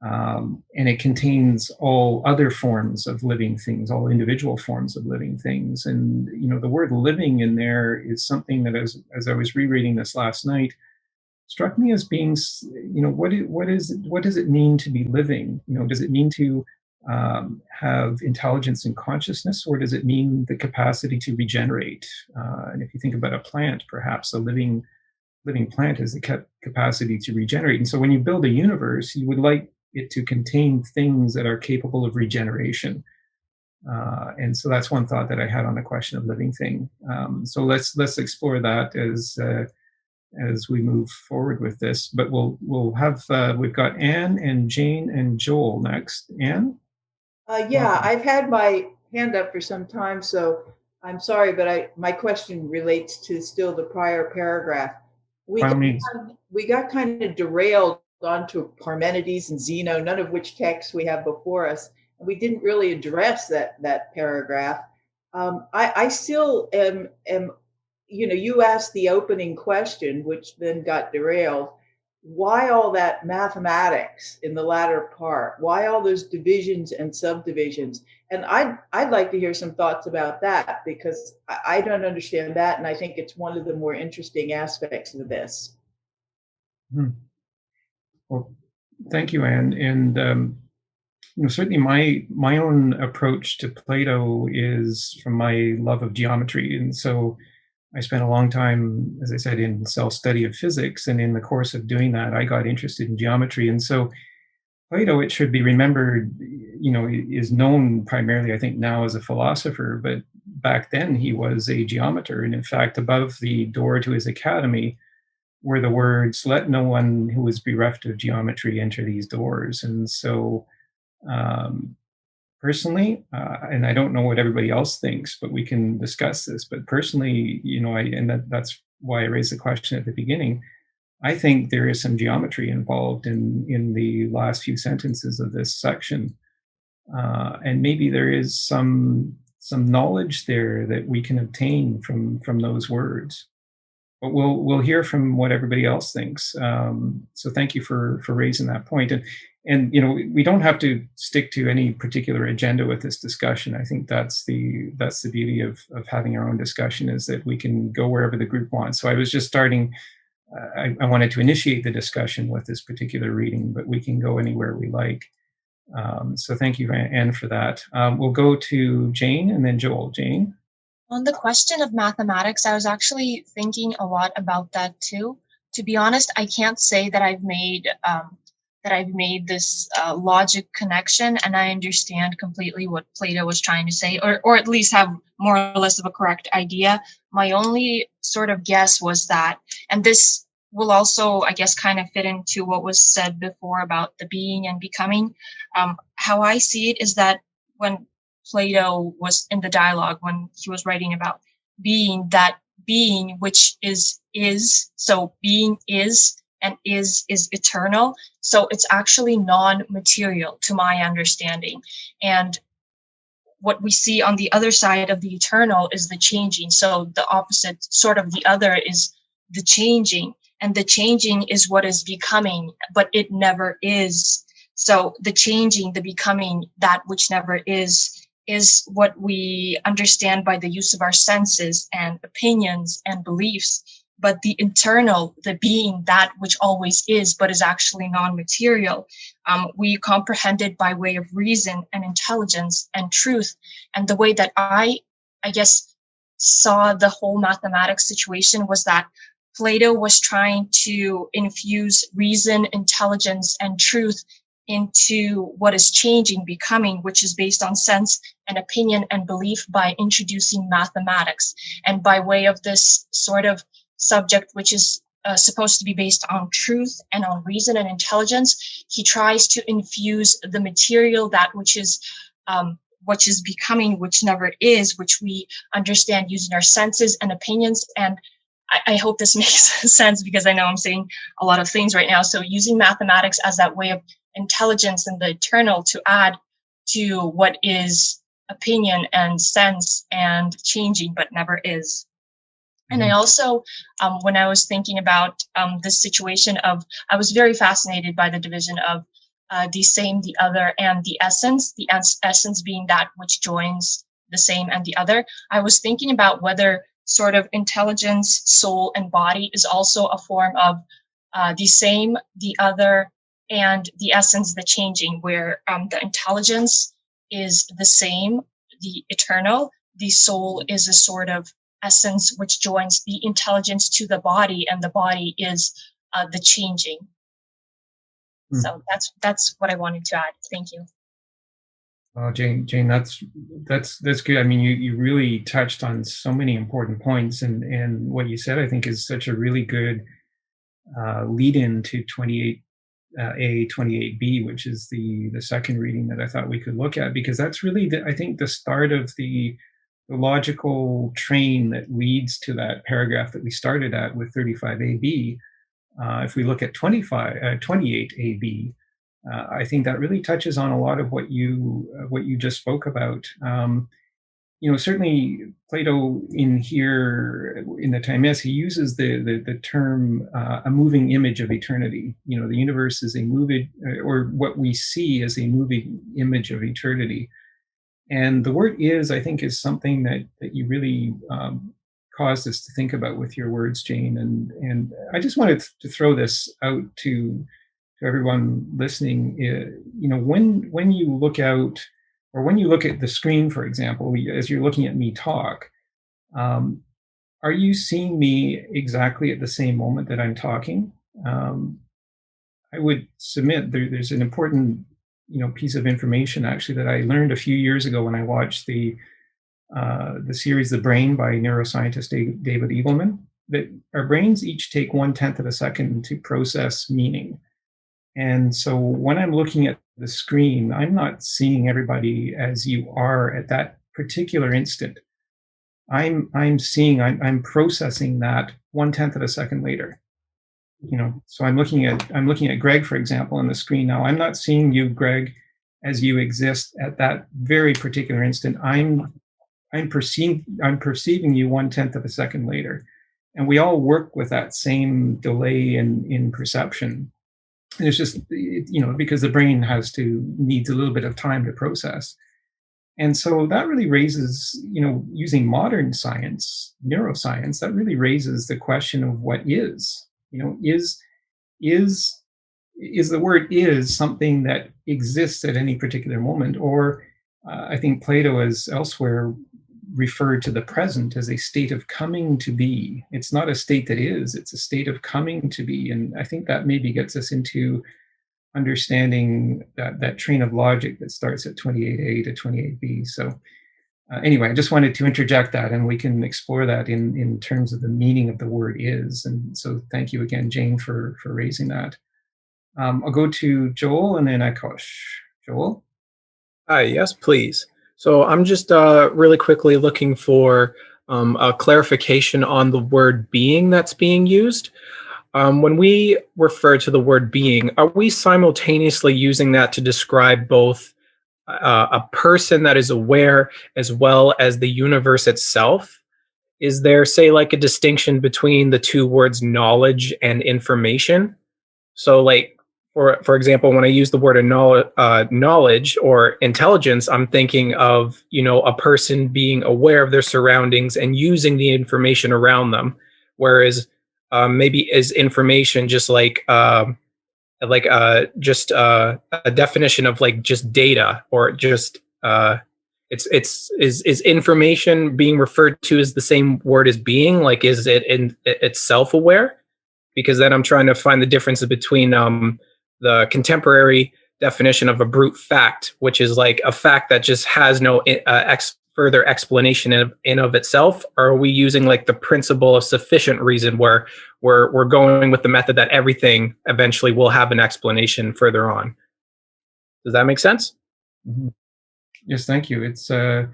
And it contains all other forms of living things, all individual forms of living things. And, the word living in there is something that, as I was rereading this last night, struck me as being, what does it mean to be living? Does it mean to have intelligence and consciousness, or does it mean the capacity to regenerate? And if you think about a plant, perhaps a living plant has the capacity to regenerate. And so when you build a universe, you would like it to contain things that are capable of regeneration. And so that's one thought that I had on the question of living thing. So let's explore that as we move forward with this. But we'll have we've got Anne and Jane and Joel next. Anne? Yeah, I've had my hand up for some time, so I'm sorry, but my question relates to still the prior paragraph. We got kind of derailed onto Parmenides and Zeno, none of which texts we have before us. And we didn't really address that paragraph. I still am, you asked the opening question, which then got derailed. why all that mathematics in the latter part? Why all those divisions and subdivisions? And I'd like to hear some thoughts about that, because I don't understand that, and I think it's one of the more interesting aspects of this. Well, thank you, Anne. And certainly my own approach to Plato is from my love of geometry, and so I spent a long time, as I said, in self-study of physics, and in the course of doing that, I got interested in geometry. And so Plato, it should be remembered, is known primarily, I think, now as a philosopher, but back then he was a geometer. And in fact, above the door to his academy were the words, "Let no one who is bereft of geometry enter these doors." And so, personally, and I don't know what everybody else thinks, but we can discuss this. But personally, that's why I raised the question at the beginning. I think there is some geometry involved in the last few sentences of this section, and maybe there is some knowledge there that we can obtain from those words. But we'll hear from what everybody else thinks. So thank you for raising that point. And we don't have to stick to any particular agenda with this discussion. I think that's the beauty of having our own discussion, is that we can go wherever the group wants. So I was just starting. I wanted to initiate the discussion with this particular reading, but we can go anywhere we like. So thank you, Anne, for that. We'll go to Jane and then Joel. Jane? On the question of mathematics, I was actually thinking a lot about that too. To be honest, I can't say that I've made this logic connection, and I understand completely what Plato was trying to say, or at least have more or less of a correct idea. My only sort of guess was that, and this will also, I guess, kind of fit into what was said before about the being and becoming. How I see it is that when Plato was in the dialogue, when he was writing about being, that being which is, so being is, and is eternal. So it's actually non-material to my understanding. And what we see on the other side of the eternal is the changing. So the opposite, sort of the other, is the changing. And the changing is what is becoming, but it never is. So the changing, the becoming, that which never is what we understand by the use of our senses and opinions and beliefs. But the internal, the being, that which always is, but is actually non-material, we comprehend it by way of reason and intelligence and truth. And the way that I guess, saw the whole mathematics situation was that Plato was trying to infuse reason, intelligence, and truth into what is changing, becoming, which is based on sense and opinion and belief, by introducing mathematics. And by way of this sort of subject, which is supposed to be based on truth and on reason and intelligence, he tries to infuse the material, that which is becoming, which never is, which we understand using our senses and opinions. And I hope this makes sense, because I know I'm saying a lot of things right now. So using mathematics as that way of intelligence and the eternal to add to what is opinion and sense and changing but never is. And I also, when I was thinking about this situation of, I was very fascinated by the division of the same, the other, and the essence being that which joins the same and the other. I was thinking about whether sort of intelligence, soul, and body is also a form of the same, the other, and the essence, the changing, where the intelligence is the same, the eternal, the soul is a sort of essence which joins the intelligence to the body, and the body is the changing. So that's what I wanted to add. Thank you. Jane, that's good. I mean, you really touched on so many important points, and what you said, I think, is such a really good lead in to 28A, 28B, which is the second reading that I thought we could look at, because that's really, I think, the start of the logical train that leads to that paragraph that we started at with 35AB. If we look at 28AB, I think that really touches on a lot of what you just spoke about. certainly Plato in here in the Timaeus, he uses the term a moving image of eternity. The universe is a moving, or what we see as a moving image of eternity. And the word "is," I think, is something that you really caused us to think about with your words, Jane. And I just wanted to throw this out to everyone listening. When you look out, or when you look at the screen, for example, as you're looking at me talk, are you seeing me exactly at the same moment that I'm talking? I would submit there's an important piece of information actually that I learned a few years ago when I watched the series The Brain by neuroscientist David Eagleman, that our brains each take 1/10 of a second to process meaning. And so when I'm looking at the screen, I'm not seeing everybody as you are at that particular instant. I'm processing that 1/10 of a second later. So I'm looking at Greg, for example, on the screen now. I'm not seeing you, Greg, as you exist at that very particular instant. I'm perceiving you 1/10 of a second later. And we all work with that same delay in perception. And it's just, because the brain needs a little bit of time to process. And so that really raises, using modern science, neuroscience, that really raises the question of what is. Is the word "is" something that exists at any particular moment? Or I think Plato, as elsewhere, referred to the present as a state of coming to be. It's not a state that is, it's a state of coming to be. And I think that maybe gets us into understanding that train of logic that starts at 28a to 28b. So anyway, I just wanted to interject that, and we can explore that in terms of the meaning of the word "is." And so thank you again, Jane, for raising that. I'll go to Joel and then Akosh. Joel? Hi, yes, please. So I'm just really quickly looking for a clarification on the word "being" that's being used. When we refer to the word "being," are we simultaneously using that to describe both a person that is aware as well as the universe itself? Is there, say, like a distinction between the two words knowledge and information? So, like, for example, when I use the word knowledge or intelligence, I'm thinking of a person being aware of their surroundings and using the information around them. Whereas maybe is information just just a definition of like just data, or just is information being referred to as the same word as being? Like, is it in it's self-aware? Because then I'm trying to find the differences between the contemporary definition of a brute fact, which is like a fact that just has no further explanation in of itself, or are we using like the principle of sufficient reason, where we're going with the method that everything eventually will have an explanation further on? Does that make sense? Mm-hmm. Yes, thank you. It's and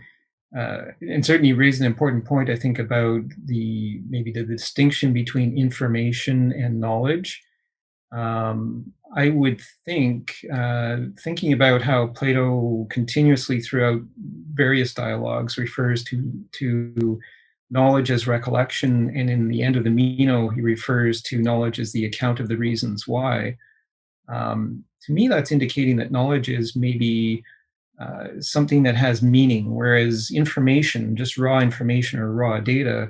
certainly you raised an important point, I think, about maybe the distinction between information and knowledge. I would think, thinking about how Plato continuously throughout various dialogues refers to knowledge as recollection, and in the end of the Meno, he refers to knowledge as the account of the reasons why. To me, that's indicating that knowledge is maybe something that has meaning, whereas information, just raw information or raw data,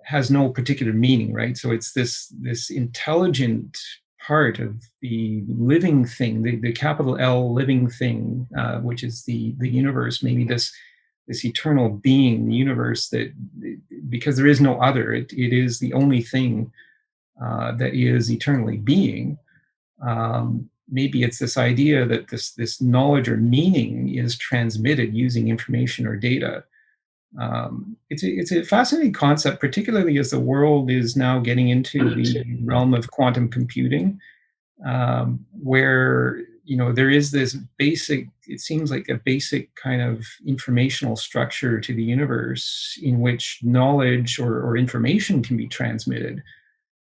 has no particular meaning, right? So it's this intelligent part of the living thing, the capital L living thing, which is the universe, maybe this eternal being, the universe, that because there is no other, it is the only thing that is eternally being. Maybe it's this idea that this knowledge or meaning is transmitted using information or data. It's a fascinating concept, particularly as the world is now getting into the realm of quantum computing, where there is this basic, it seems like a basic kind of informational structure to the universe in which knowledge or information can be transmitted.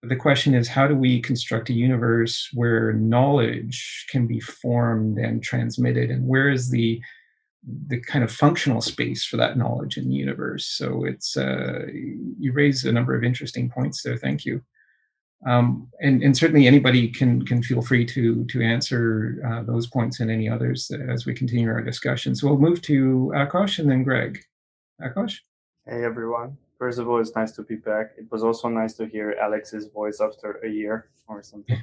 But the question is, how do we construct a universe where knowledge can be formed and transmitted, and where is the the kind of functional space for that knowledge in the universe. So it's you raise a number of interesting points there. Thank you. And certainly anybody can feel free to answer those points and any others as we continue our discussion. So we'll move to Akash and then Greg. Akash? Hey everyone. First of all, it's nice to be back. It was also nice to hear Alex's voice after a year or something.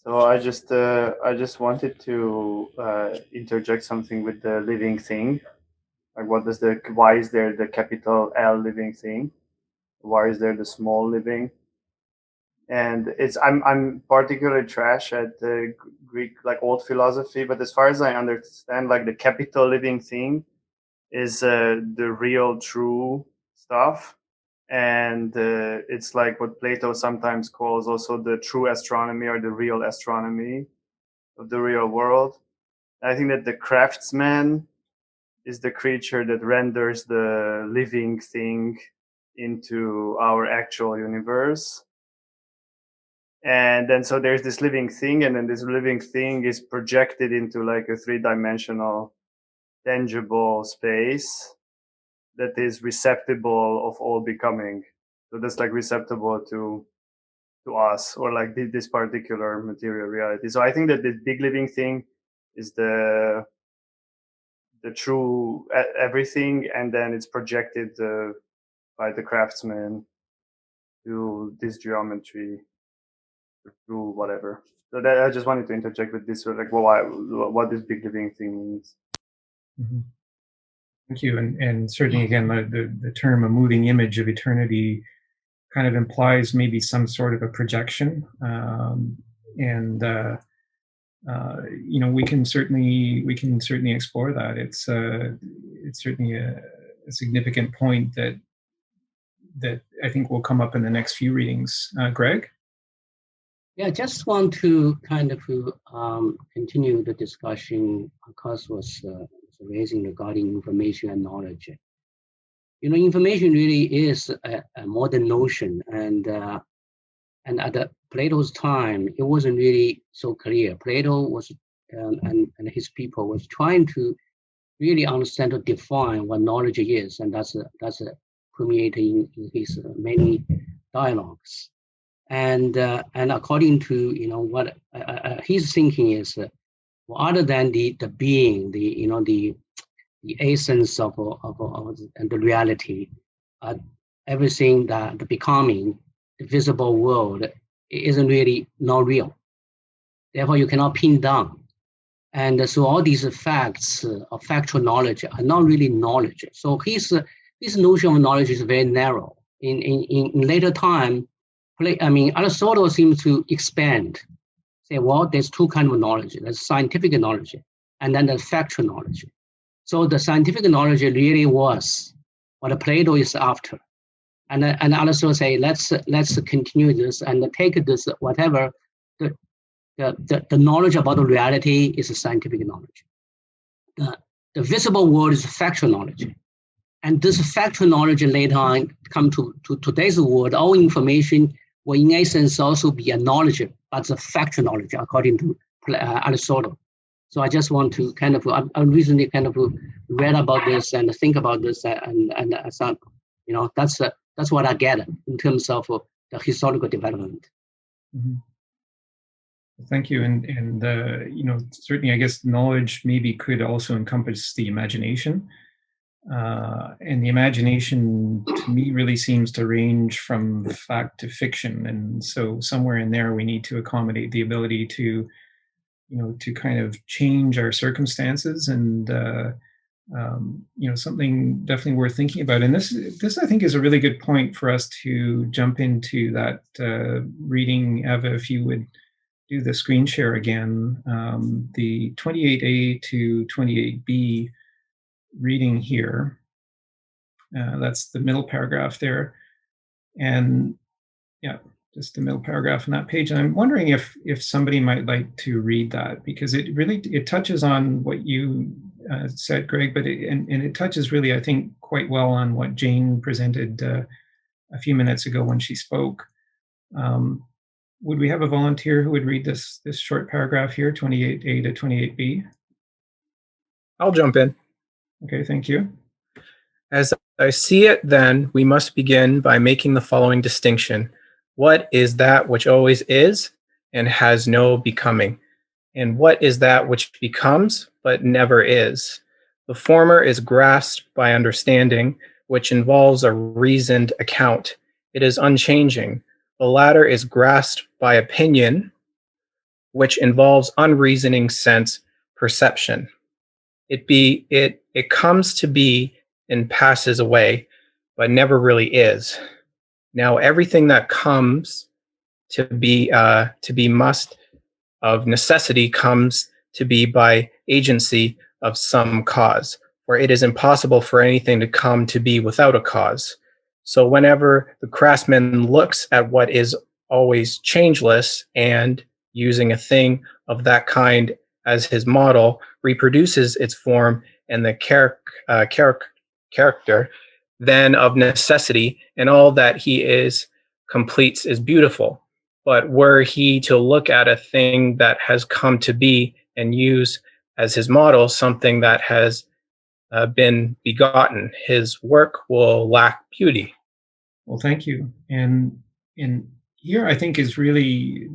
So I just wanted to interject something with the living thing. Like, why is there the capital L living thing? Why is there the small living? And I'm particularly trash at the Greek, like old philosophy, but as far as I understand, like the capital living thing is the real true stuff, and it's like what Plato sometimes calls also the true astronomy or the real astronomy of the real world. I think that the craftsman is the creature that renders the living thing into our actual universe. And then so there's this living thing, and then this living thing is projected into like a three-dimensional tangible space that is receptible of all becoming. So that's like receptible to us, or like this particular material reality. So I think that the big living thing is the true everything, and then it's projected by the craftsman to this geometry, to whatever. So that I just wanted to interject with this, like what this big living thing means. Mm-hmm. Thank you. And certainly, again, the term "a moving image of eternity" kind of implies maybe some sort of a projection, and we can certainly explore that. It's certainly a significant point that I think will come up in the next few readings. Greg? Yeah, I just want to kind of continue the discussion Akash was raising regarding information and knowledge. Information really is a modern notion, and at Plato's time, it wasn't really so clear. Plato was and his people was trying to really understand or define what knowledge is, and that's permeating in his many dialogues. And according to what his thinking is, other than the being, the essence of the reality, everything that the becoming, the visible world isn't really not real. Therefore, you cannot pin down. And so all these facts of factual knowledge are not really knowledge. So his notion of knowledge is very narrow. In later time, Aristotle seems to expand, say, well, there's two kinds of knowledge. There's scientific knowledge, and then there's factual knowledge. So the scientific knowledge really was what Plato is after. And Aristotle say, let's continue this and take this, whatever, the knowledge about the reality is a scientific knowledge. The visible world is factual knowledge. And this factual knowledge later on come to today's world, all information will in essence also be a knowledge, but it's a factual knowledge according to Aristotle. So I just want to I recently read about this and think about this, and that's what I get in terms of the historical development. Mm-hmm. Thank you. And certainly, I guess knowledge maybe could also encompass the imagination. And the imagination, to me, really seems to range from fact to fiction. And so somewhere in there, we need to accommodate the ability to kind of change our circumstances, and something definitely worth thinking about. And this I think is a really good point for us to jump into that reading. Eva, if you would do the screen share again, the 28A to 28B reading here. That's the middle paragraph there, and yeah, just the middle paragraph on that page. And I'm wondering if somebody might like to read that, because it touches on what you said, Greg, but it touches really, I think, quite well on what Jane presented a few minutes ago when she spoke. Would we have a volunteer who would read this short paragraph here, 28A to 28B? I'll jump in. Okay, thank you. As I see it, then, we must begin by making the following distinction. What is that which always is and has no becoming? And what is that which becomes but never is? The former is grasped by understanding, which involves a reasoned account. It is unchanging. The latter is grasped by opinion, which involves unreasoning sense perception. It comes to be and passes away, but never really is. Now everything that comes to be must of necessity comes to be by agency of some cause, for it is impossible for anything to come to be without a cause. So whenever the craftsman looks at what is always changeless and, using a thing of that kind as his model, reproduces its form and the character, then of necessity, and all that he is completes is beautiful. But were he to look at a thing that has come to be and use as his model something that has been begotten, his work will lack beauty. Well, thank you. And here, I think, is really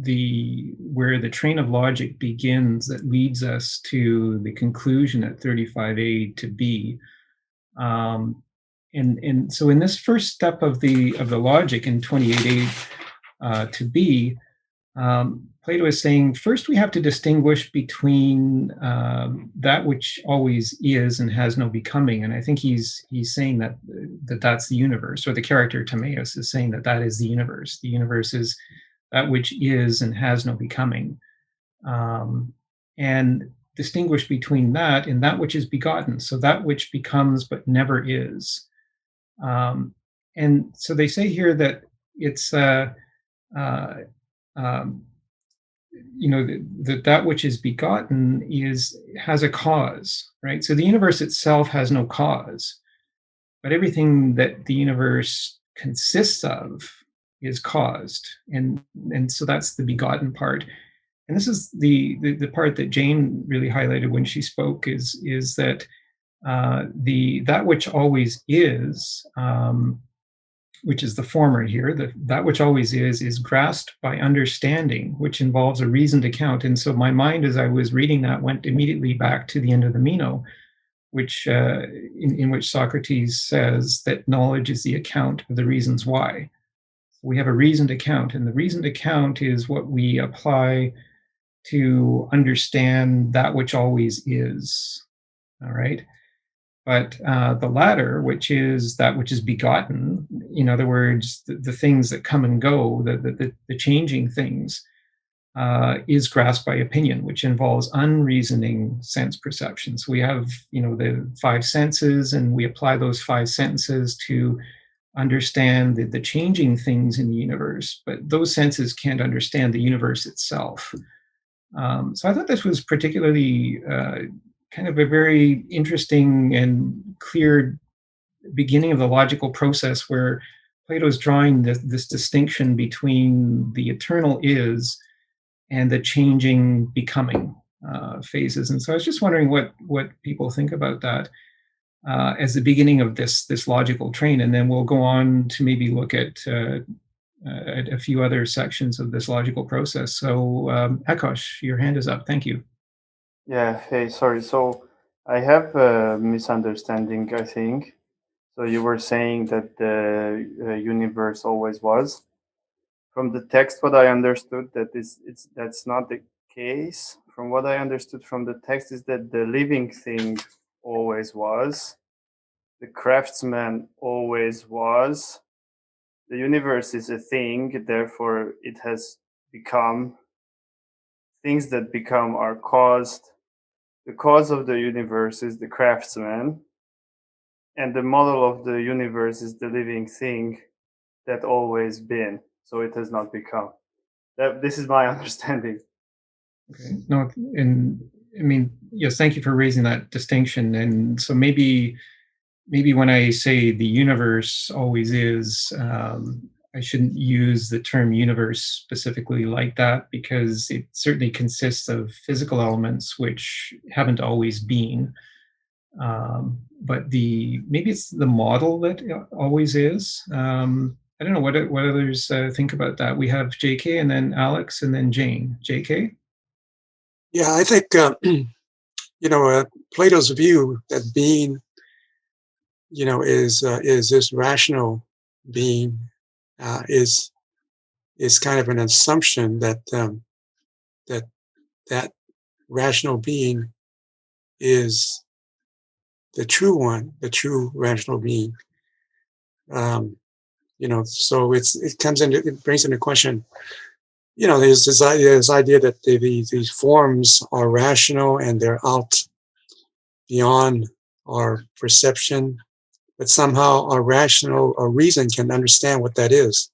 where the train of logic begins that leads us to the conclusion at 35a to b. And so in this first step of the logic in 28a to b, Plato is saying, first we have to distinguish between that which always is and has no becoming. And I think he's saying that that's the universe, or the character Timaeus is saying that that is the universe. The universe is that which is and has no becoming. And distinguish between that and that which is begotten, so that which becomes but never is. And so they say here that it's that which is begotten has a cause, right? So the universe itself has no cause, but everything that the universe consists of is caused, and so that's the begotten part. And this is the part that Jane really highlighted when she spoke is that that which always is, which is the former here, that which always is grasped by understanding, which involves a reasoned account. And so my mind, as I was reading that, went immediately back to the end of the Meno, which in which Socrates says that knowledge is the account of the reasons why. We have a reasoned account, and the reasoned account is what we apply to understand that which always is. All right. But the latter, which is that which is begotten, in other words, the things that come and go, the changing things, is grasped by opinion, which involves unreasoning sense perception. So we have, the five senses, and we apply those five senses to understand the changing things in the universe. But those senses can't understand the universe itself. So I thought this was particularly kind of a very interesting and clear beginning of the logical process, where Plato's drawing this distinction between the eternal is and the changing becoming phases. And so I was just wondering what people think about that as the beginning of this logical train, and then we'll go on to maybe look at a few other sections of this logical process. So Akash, your hand is up. Thank you. Yeah, hey, sorry. So I have a misunderstanding, I think. So you were saying that the universe always was. From the text, what I understood that's not the case. From what I understood from the text is that the living thing always was. The craftsman always was. The universe is a thing, therefore it has become. Things that become are caused. The cause of the universe is the craftsman, and the model of the universe is the living thing that always been, so it has not become. This is my understanding. Okay. No, and I mean, yes, thank you for raising that distinction. And so maybe when I say the universe always is, I shouldn't use the term universe specifically like that, because it certainly consists of physical elements which haven't always been. But maybe it's the model that always is. I don't know what others think about that. We have JK and then Alex and then Jane. JK? Yeah, I think, Plato's view that being, is this rational being, is kind of an assumption that that rational being is the true one, the true rational being. So it brings into question, there's this idea that these forms are rational and they're out beyond our perception, but somehow our rational or reason can understand what that is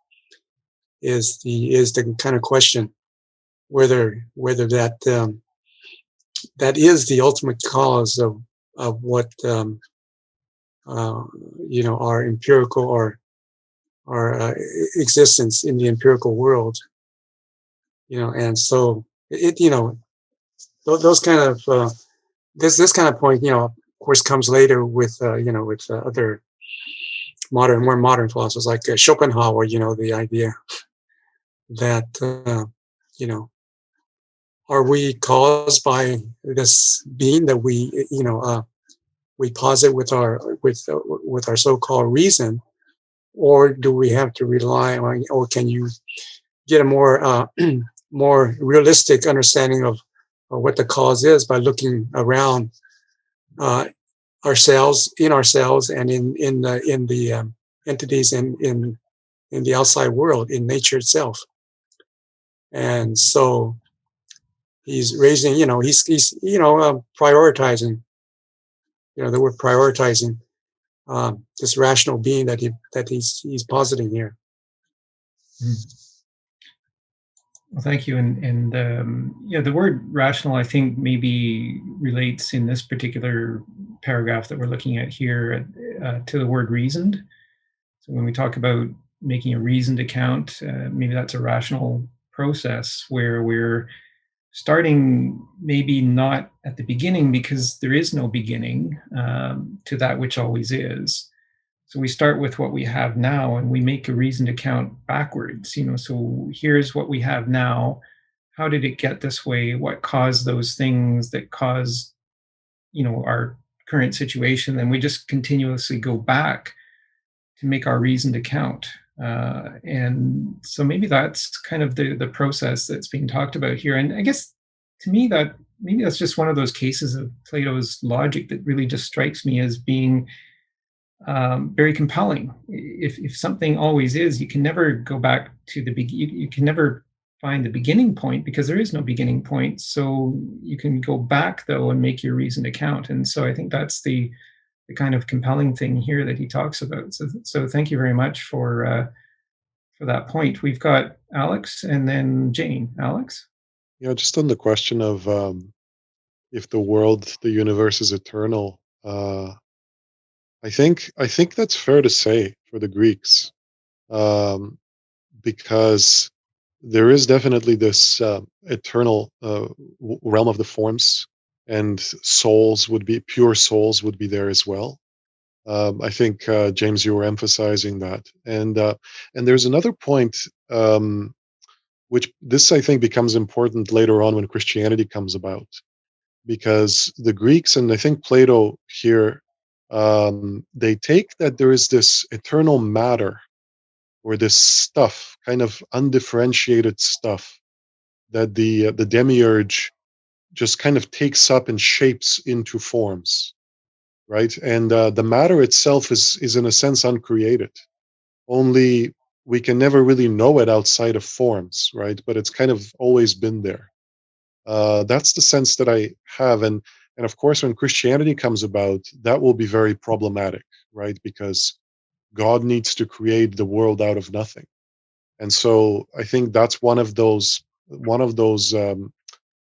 the kind of question whether that is the ultimate cause of what our empirical or our existence in the empirical world, and so those kind of this kind of point, of course, comes later with other more modern philosophers like Schopenhauer. The idea that are we caused by this being that we posit with our so-called reason, or do we have to rely on, or can you get a more more realistic understanding of what the cause is by looking around ourselves, and in the entities in the outside world, in nature itself. And so he's raising, he's prioritizing, the word prioritizing this rational being that he's positing here. Well, thank you. And the word rational, I think, maybe relates in this particular paragraph that we're looking at here to the word reasoned. So when we talk about making a reasoned account, maybe that's a rational process where we're starting maybe not at the beginning, because there is no beginning to that which always is. So we start with what we have now and we make a reasoned account backwards. So here's what we have now. How did it get this way? What caused those things that caused, our current situation? And we just continuously go back to make our reasoned account. And so maybe that's kind of the process that's being talked about here. And I guess to me that maybe that's just one of those cases of Plato's logic that really just strikes me as being very compelling. If something always is, you can never go back to the beginning. You can never find the beginning point because there is no beginning point. So you can go back though and make your reasoned account. And so I think that's the kind of compelling thing here that he talks about. So thank you very much for that point. We've got Alex and then Jane. Alex? Yeah, just on the question of if the world, the universe is eternal, I think that's fair to say for the Greeks, um, because there is definitely this eternal realm of the forms, and pure souls would be there as well. I think James, you were emphasizing that, and there's another point, which this I think becomes important later on when Christianity comes about, because the Greeks and I think Plato here, they take that there is this eternal matter or this stuff, kind of undifferentiated stuff that the demiurge just kind of takes up and shapes into forms, right? And the matter itself is in a sense uncreated. Only we can never really know it outside of forms, right? But it's kind of always been there. That's the sense that I have, and of course, when Christianity comes about, that will be very problematic, right? Because God needs to create the world out of nothing, and so I think that's one of those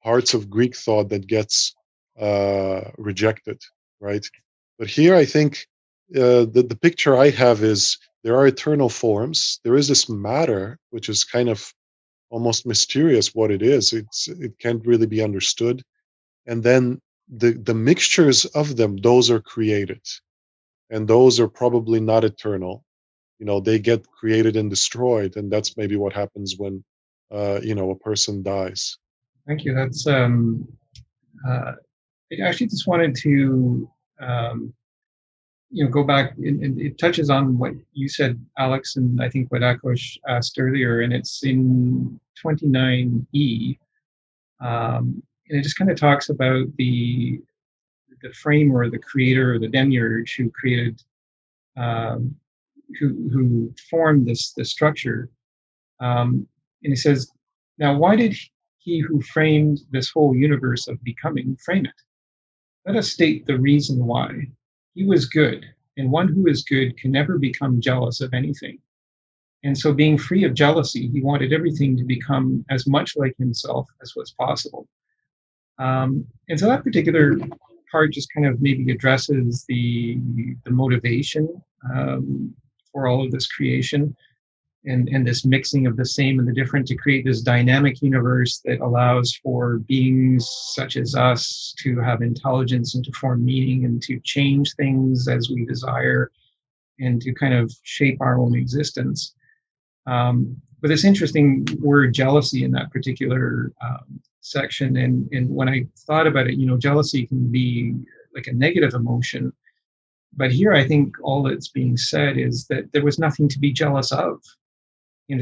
parts of Greek thought that gets rejected, right? But here, I think the picture I have is there are eternal forms. There is this matter, which is kind of almost mysterious what it is. It can't really be understood. And then the mixtures of them, those are created, and those are probably not eternal. They get created and destroyed, and that's maybe what happens when a person dies. Thank you. That's I actually just wanted to go back, and it touches on what you said, Alex, and I think what Akos asked earlier, and it's in 29E, and it just kind of talks about the frame or the creator or the demiurge who created, um, who formed this structure, and he says, now why did he who framed this whole universe of becoming frame it? Let us state the reason why. He was good, and one who is good can never become jealous of anything. And so, being free of jealousy, he wanted everything to become as much like himself as was possible. And so, that particular part just kind of maybe addresses the motivation for all of this creation, and this mixing of the same and the different to create this dynamic universe that allows for beings such as us to have intelligence and to form meaning and to change things as we desire and to kind of shape our own existence. But this interesting word jealousy in that particular section, and when I thought about it, jealousy can be like a negative emotion, but here I think all that's being said is that there was nothing to be jealous of.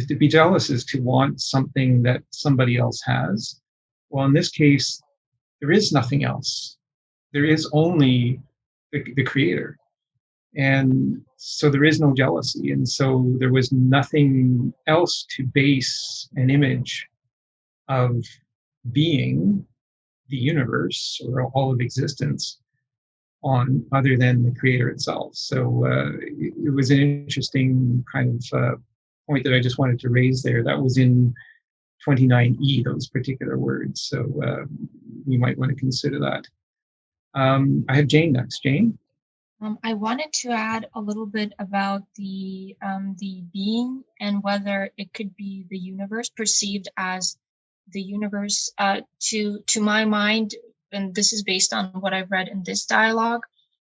To be jealous is to want something that somebody else has. Well, in this case, there is nothing else. There is only the creator. And so there is no jealousy. And so there was nothing else to base an image of being, the universe, or all of existence on other than the creator itself. So it was an interesting kind of point that I just wanted to raise there. That was in 29E, those particular words. So we might want to consider that. I have Jane next. Jane? I wanted to add a little bit about the being and whether it could be the universe, perceived as the universe. To my mind, and this is based on what I've read in this dialogue,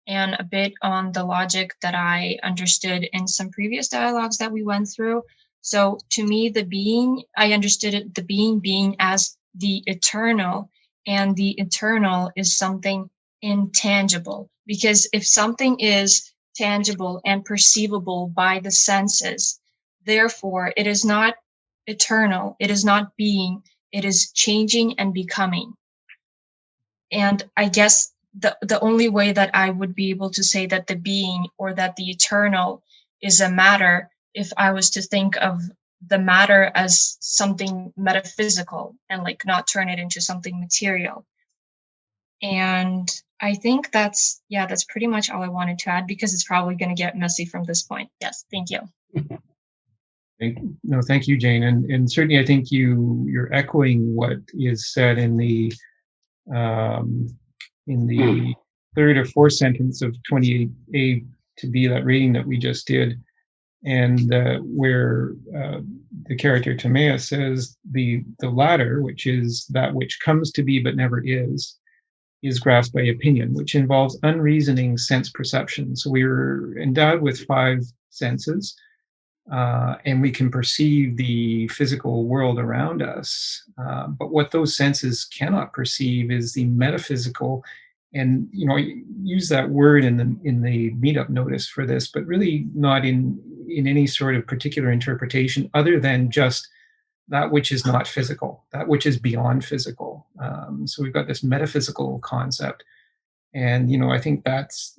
and a bit on the logic that I understood in some previous dialogues that we went through. So to me, the being, I understood it, the being as the eternal, and the eternal is something intangible. Because if something is tangible and perceivable by the senses, therefore it is not eternal, it is not being, it is changing and becoming. And I guess the only way that I would be able to say that the being or that the eternal is a matter, if I was to think of the matter as something metaphysical and like not turn it into something material. And I think that's pretty much all I wanted to add, because it's probably going to get messy from this point. Yes, thank you. Thank you, Jane. And certainly I think you're echoing what is said in the third or fourth sentence of 28A to be that reading that we just did, and where the character Timaeus says the latter, which is that which comes to be but never is grasped by opinion, which involves unreasoning sense perception. So we are endowed with 5 senses, and we can perceive the physical world around us. But what those senses cannot perceive is the metaphysical. And I use that word in the meetup notice for this, but really not in any sort of particular interpretation other than just that which is not physical, that which is beyond physical. So we've got this metaphysical concept, and I think that's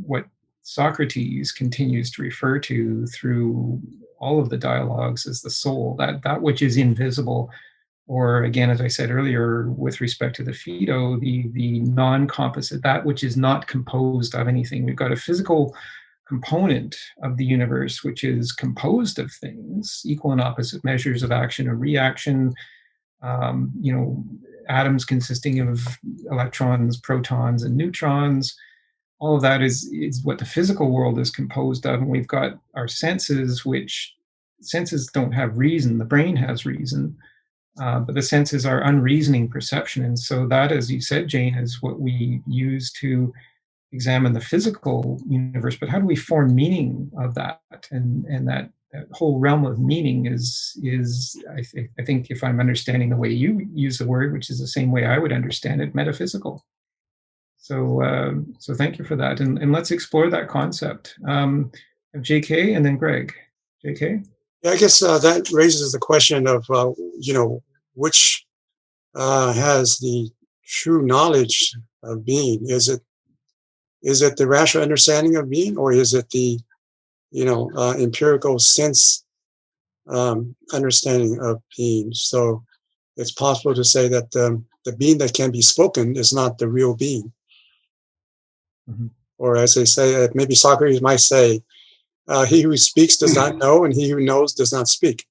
what Socrates continues to refer to through all of the dialogues as the soul, that which is invisible, or again, as I said earlier, with respect to the Phaedo, the non-composite, that which is not composed of anything. We've got a physical component of the universe which is composed of things, equal and opposite measures of action and reaction, atoms consisting of electrons, protons, and neutrons. All of that is what the physical world is composed of. And we've got our senses, which senses don't have reason. The brain has reason. But the senses are unreasoning perception. And so that, as you said, Jane, is what we use to examine the physical universe. But how do we form meaning of that? And that whole realm of meaning is I think, if I'm understanding the way you use the word, which is the same way I would understand it, metaphysical. So thank you for that. And let's explore that concept. JK and then Greg. JK? Yeah, I guess that raises the question of, which has the true knowledge of being? Is it the rational understanding of being, or is it the, empirical sense understanding of being? So it's possible to say that the being that can be spoken is not the real being. Mm-hmm. Or as they say, maybe Socrates might say, he who speaks does not know, and he who knows does not speak.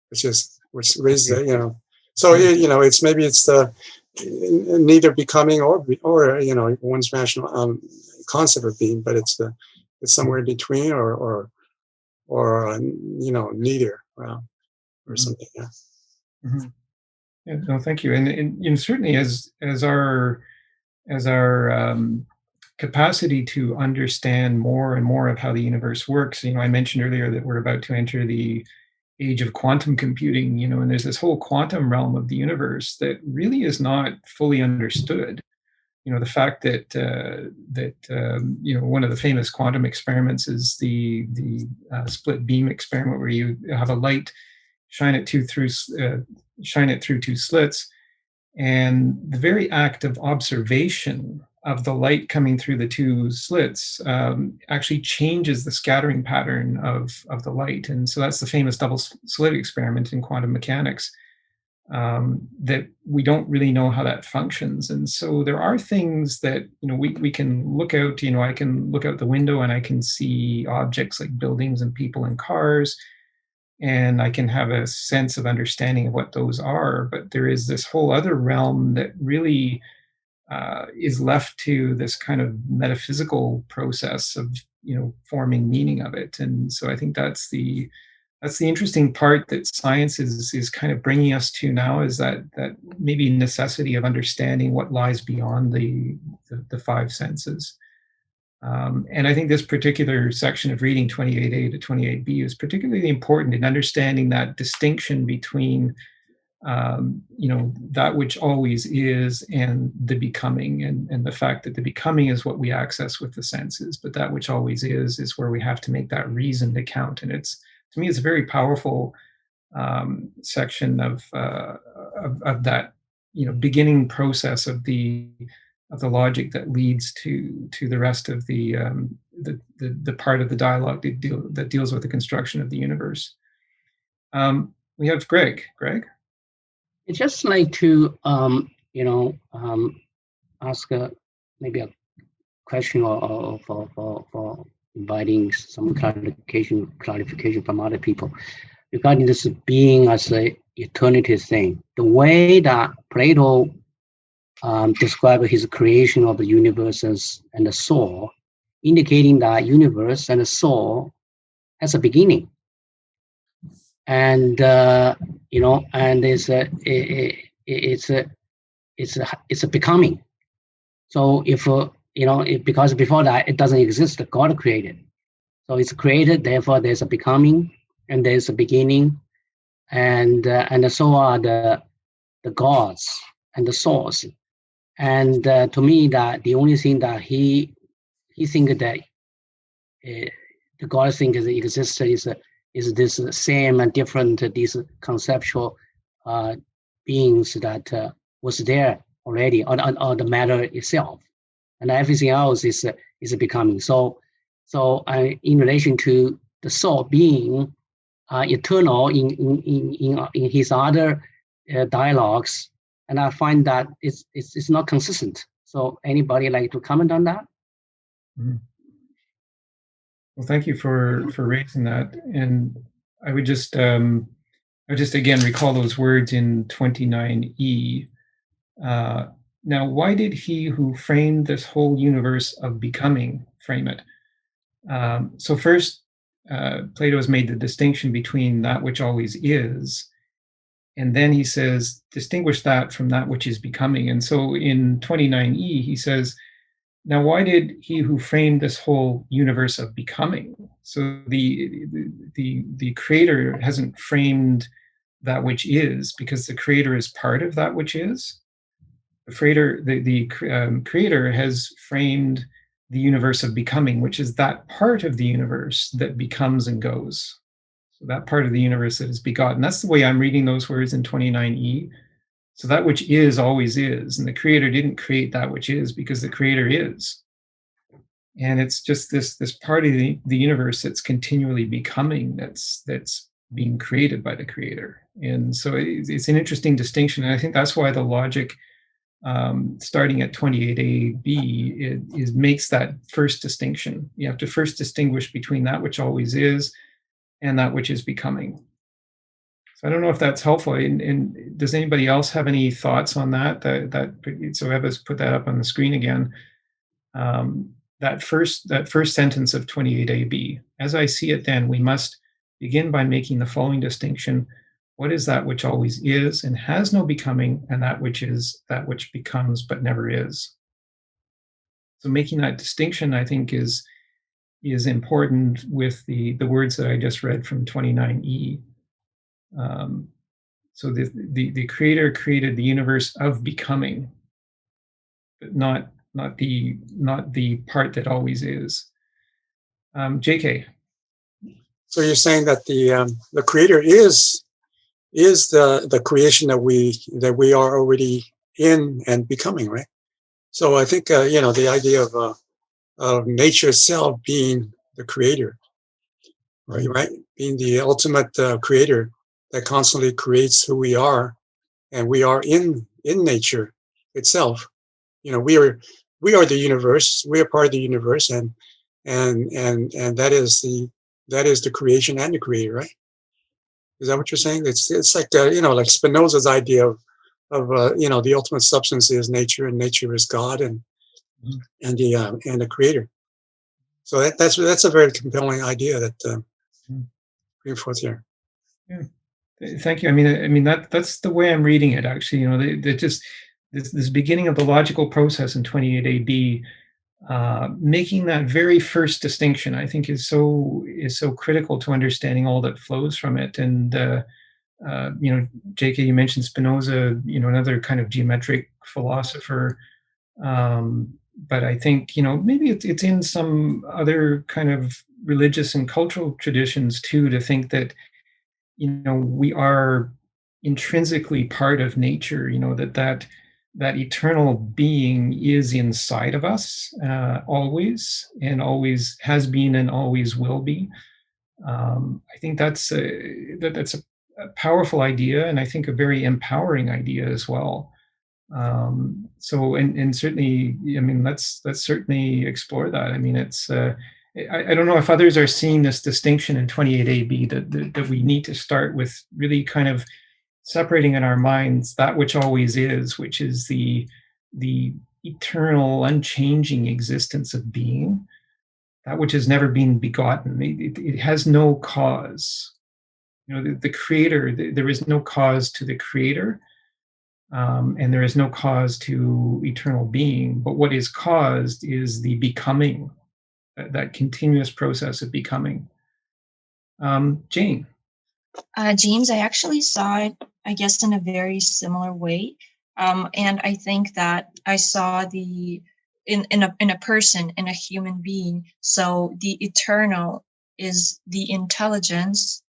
Which raises So it's maybe it's the neither becoming or one's rational concept of being, but it's somewhere in between or neither or something. Yeah. Mm-hmm. Yeah. No, thank you. And certainly as our capacity to understand more and more of how the universe works. I mentioned earlier that we're about to enter the age of quantum computing, and there's this whole quantum realm of the universe that really is not fully understood. The fact that one of the famous quantum experiments is the split beam experiment, where you have a light, shine it through two slits, and the very act of observation of the light coming through the two slits actually changes the scattering pattern of the light. And so that's the famous double slit experiment in quantum mechanics, that we don't really know how that functions. And so there are things that, we can look out, I can look out the window and I can see objects like buildings and people and cars, and I can have a sense of understanding of what those are. But there is this whole other realm that really is left to this kind of metaphysical process of forming meaning of it. And so I think that's the interesting part that science is kind of bringing us to now, is that maybe necessity of understanding what lies beyond the five senses. And I think this particular section of reading 28A to 28B is particularly important in understanding that distinction between that which always is and the becoming, and the fact that the becoming is what we access with the senses, but that which always is where we have to make that reason to count. And to me, it's a very powerful section of that beginning process of the logic that leads to the rest of the part of the dialogue that deals with the construction of the universe. We have Greg. Greg? I'd just like to, ask maybe a question or for inviting some clarification from other people regarding this being as an eternity thing. The way that Plato described his creation of the universe and the soul, indicating that universe and the soul has a beginning. And and it's a becoming. So if because before that it doesn't exist, God created. So it's created, therefore there's a becoming and there's a beginning, and so are the gods and the source. And to me, that the only thing that he thinks that the God thing exists is this same and different these conceptual beings that was there already, or the matter itself, and everything else is becoming. So in relation to the soul being eternal in his other dialogues, and I find that it's not consistent. So anybody like to comment on that? Mm-hmm. Well, thank you for raising that. And I would just again recall those words in 29E. Now, why did he who framed this whole universe of becoming frame it? So first, Plato has made the distinction between that which always is And then he says, distinguish that from that which is becoming. And so in 29e, he says, now, why did he who framed this whole universe of becoming? So the creator hasn't framed that which is, because the creator is part of that which is. The creator has framed the universe of becoming, which is that part of the universe that becomes and goes. So that part of the universe that is begotten. That's the way I'm reading those words in 29e. So that which is always is, and the creator didn't create that which is because the creator is. And it's just this part of the universe that's continually becoming, that's being created by the creator. And so it's an interesting distinction, and I think that's why the logic starting at 28ab makes that first distinction. You have to first distinguish between that which always is and that which is becoming. So I don't know if that's helpful. And does anybody else have any thoughts on that? So Eva's put that up on the screen again. That first sentence of 28ab, as I see it, then we must begin by making the following distinction: what is that which always is and has no becoming, and that which is that which becomes but never is. So making that distinction, I think, is important with the words that I just read from 29e. So the creator created the universe of becoming, but not the part that always is. JK. So you're saying that the creator is the creation that we are already in and becoming, right? So I think the idea of nature itself being the creator, right? Being the ultimate creator that constantly creates who we are, and we are in nature itself. We are the universe. We are part of the universe, and that is the creation and the creator, right? Is that what you're saying? It's like like Spinoza's idea of the ultimate substance is nature, and nature is God, and the creator. So that's a very compelling idea that bring forth here. Yeah. Thank you. I mean that's the way I'm reading it. Actually, they just this beginning of the logical process in 28ab, making that very first distinction, I think is so critical to understanding all that flows from it. And JK, you mentioned Spinoza, another kind of geometric philosopher. But I think maybe it's in some other kind of religious and cultural traditions too, to think that we are intrinsically part of nature, that eternal being is inside of us, always, and always has been and always will be. I think that's a powerful idea, and I think a very empowering idea as well. So and certainly, let's certainly explore that. It's I don't know if others are seeing this distinction in 28ab, that we need to start with really kind of separating in our minds that which always is, which is the eternal, unchanging existence of being, that which has never been begotten. It has no cause. The creator, there is no cause to the creator, and there is no cause to eternal being. But what is caused is the becoming, that continuous process of becoming. Jane. James, I actually saw it, I guess, in a very similar way. And I think that I saw in a person, in a human being. So the eternal is the intelligence,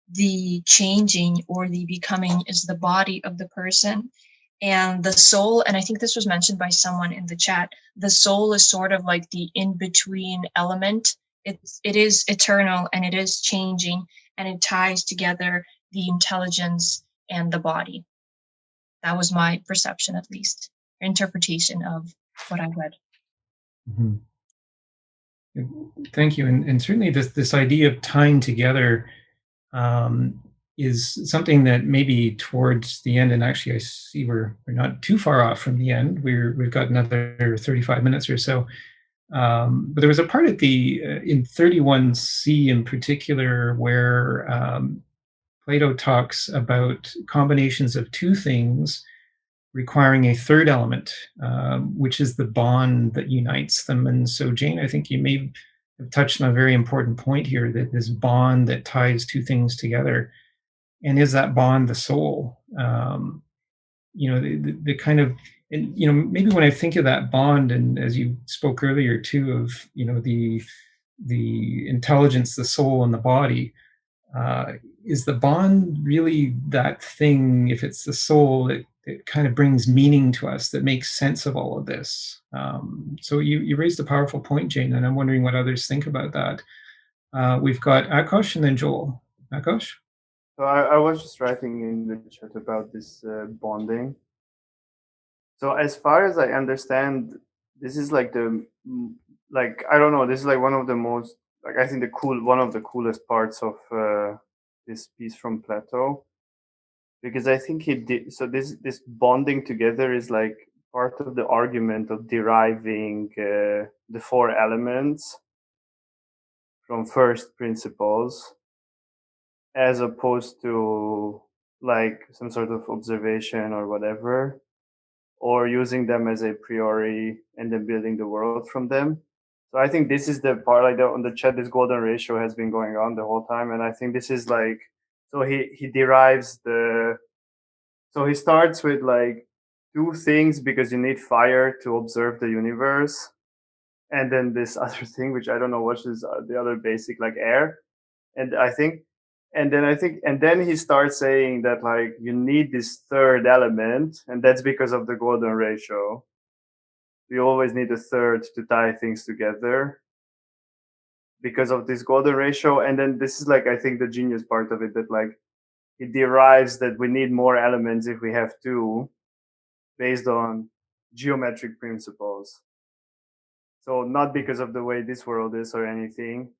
the changing or the becoming is the body of the person. And the soul, and I think this was mentioned by someone in the chat, the soul is sort of like the in-between element. It is eternal and it is changing, and it ties together the intelligence and the body. That was my perception, at least, interpretation of what I read. Mm-hmm. Thank you. And certainly this idea of tying together is something that maybe towards the end, and actually I see we're not too far off from the end. We've got another 35 minutes or so. But there was a part at in 31C in particular where Plato talks about combinations of two things requiring a third element, which is the bond that unites them. And so, Jane, I think you may have touched on a very important point here, that this bond that ties two things together. And is that bond the soul? The kind of, and maybe when I think of that bond, and as you spoke earlier too, of the intelligence, the soul, and the body, is the bond really that thing? If it's the soul, it kind of brings meaning to us, that makes sense of all of this. So you raised a powerful point, Jane, and I'm wondering what others think about that. We've got Akash and then Joel. Akash? So I was just writing in the chat about this bonding. So as far as I understand, this is like I don't know, this is like one of the most, like, I think one of the coolest parts of this piece from Plato, because I think he did. So this bonding together is like part of the argument of deriving the four elements from first principles, as opposed to like some sort of observation or whatever, or using them as a priori and then building the world from them. So I think this is the part, like on the chat, this golden ratio has been going on the whole time. And I think this is like, so he derives so he starts with like two things, because you need fire to observe the universe. And then this other thing, which I don't know what is the other basic, like air. And then he starts saying that like you need this third element, and that's because of the golden ratio. We always need a third to tie things together because of this golden ratio. And then this is like, I think, the genius part of it, that like it derives that we need more elements if we have two, based on geometric principles. So not because of the way this world is or anything,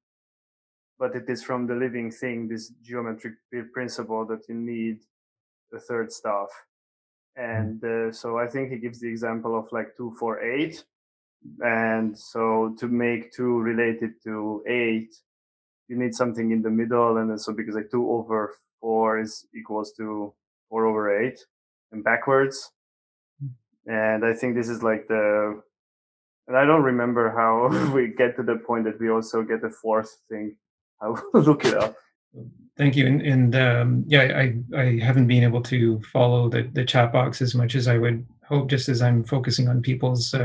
but it is from the living thing, this geometric principle, that you need the third stuff. And so I think he gives the example of like 2, 4, 8. And so to make 2 related to 8, you need something in the middle. And then so because like 2 over 4 is equals to 4 over 8 and backwards. And I think this is like and I don't remember how we get to the point that we also get the fourth thing. I will look it up. Thank you. And yeah, I haven't been able to follow the chat box as much as I would hope, just as I'm focusing on people's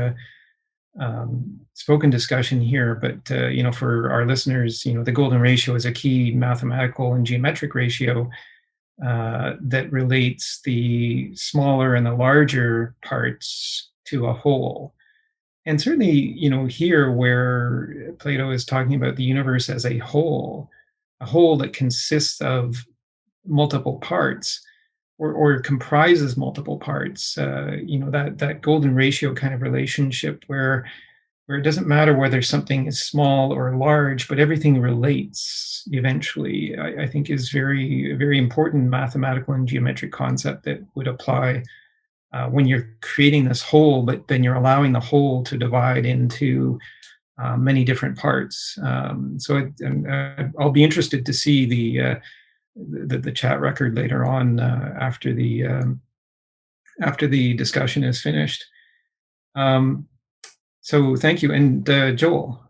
spoken discussion here. But for our listeners, the golden ratio is a key mathematical and geometric ratio that relates the smaller and the larger parts to a whole. And certainly, here where Plato is talking about the universe as a whole that consists of multiple parts, or comprises multiple parts, that golden ratio kind of relationship where it doesn't matter whether something is small or large, but everything relates eventually, I think is very, very important mathematical and geometric concept that would apply when you're creating this whole, but then you're allowing the whole to divide into many different parts. So I'll be interested to see the chat record later on after the discussion is finished. So thank you. And Joel?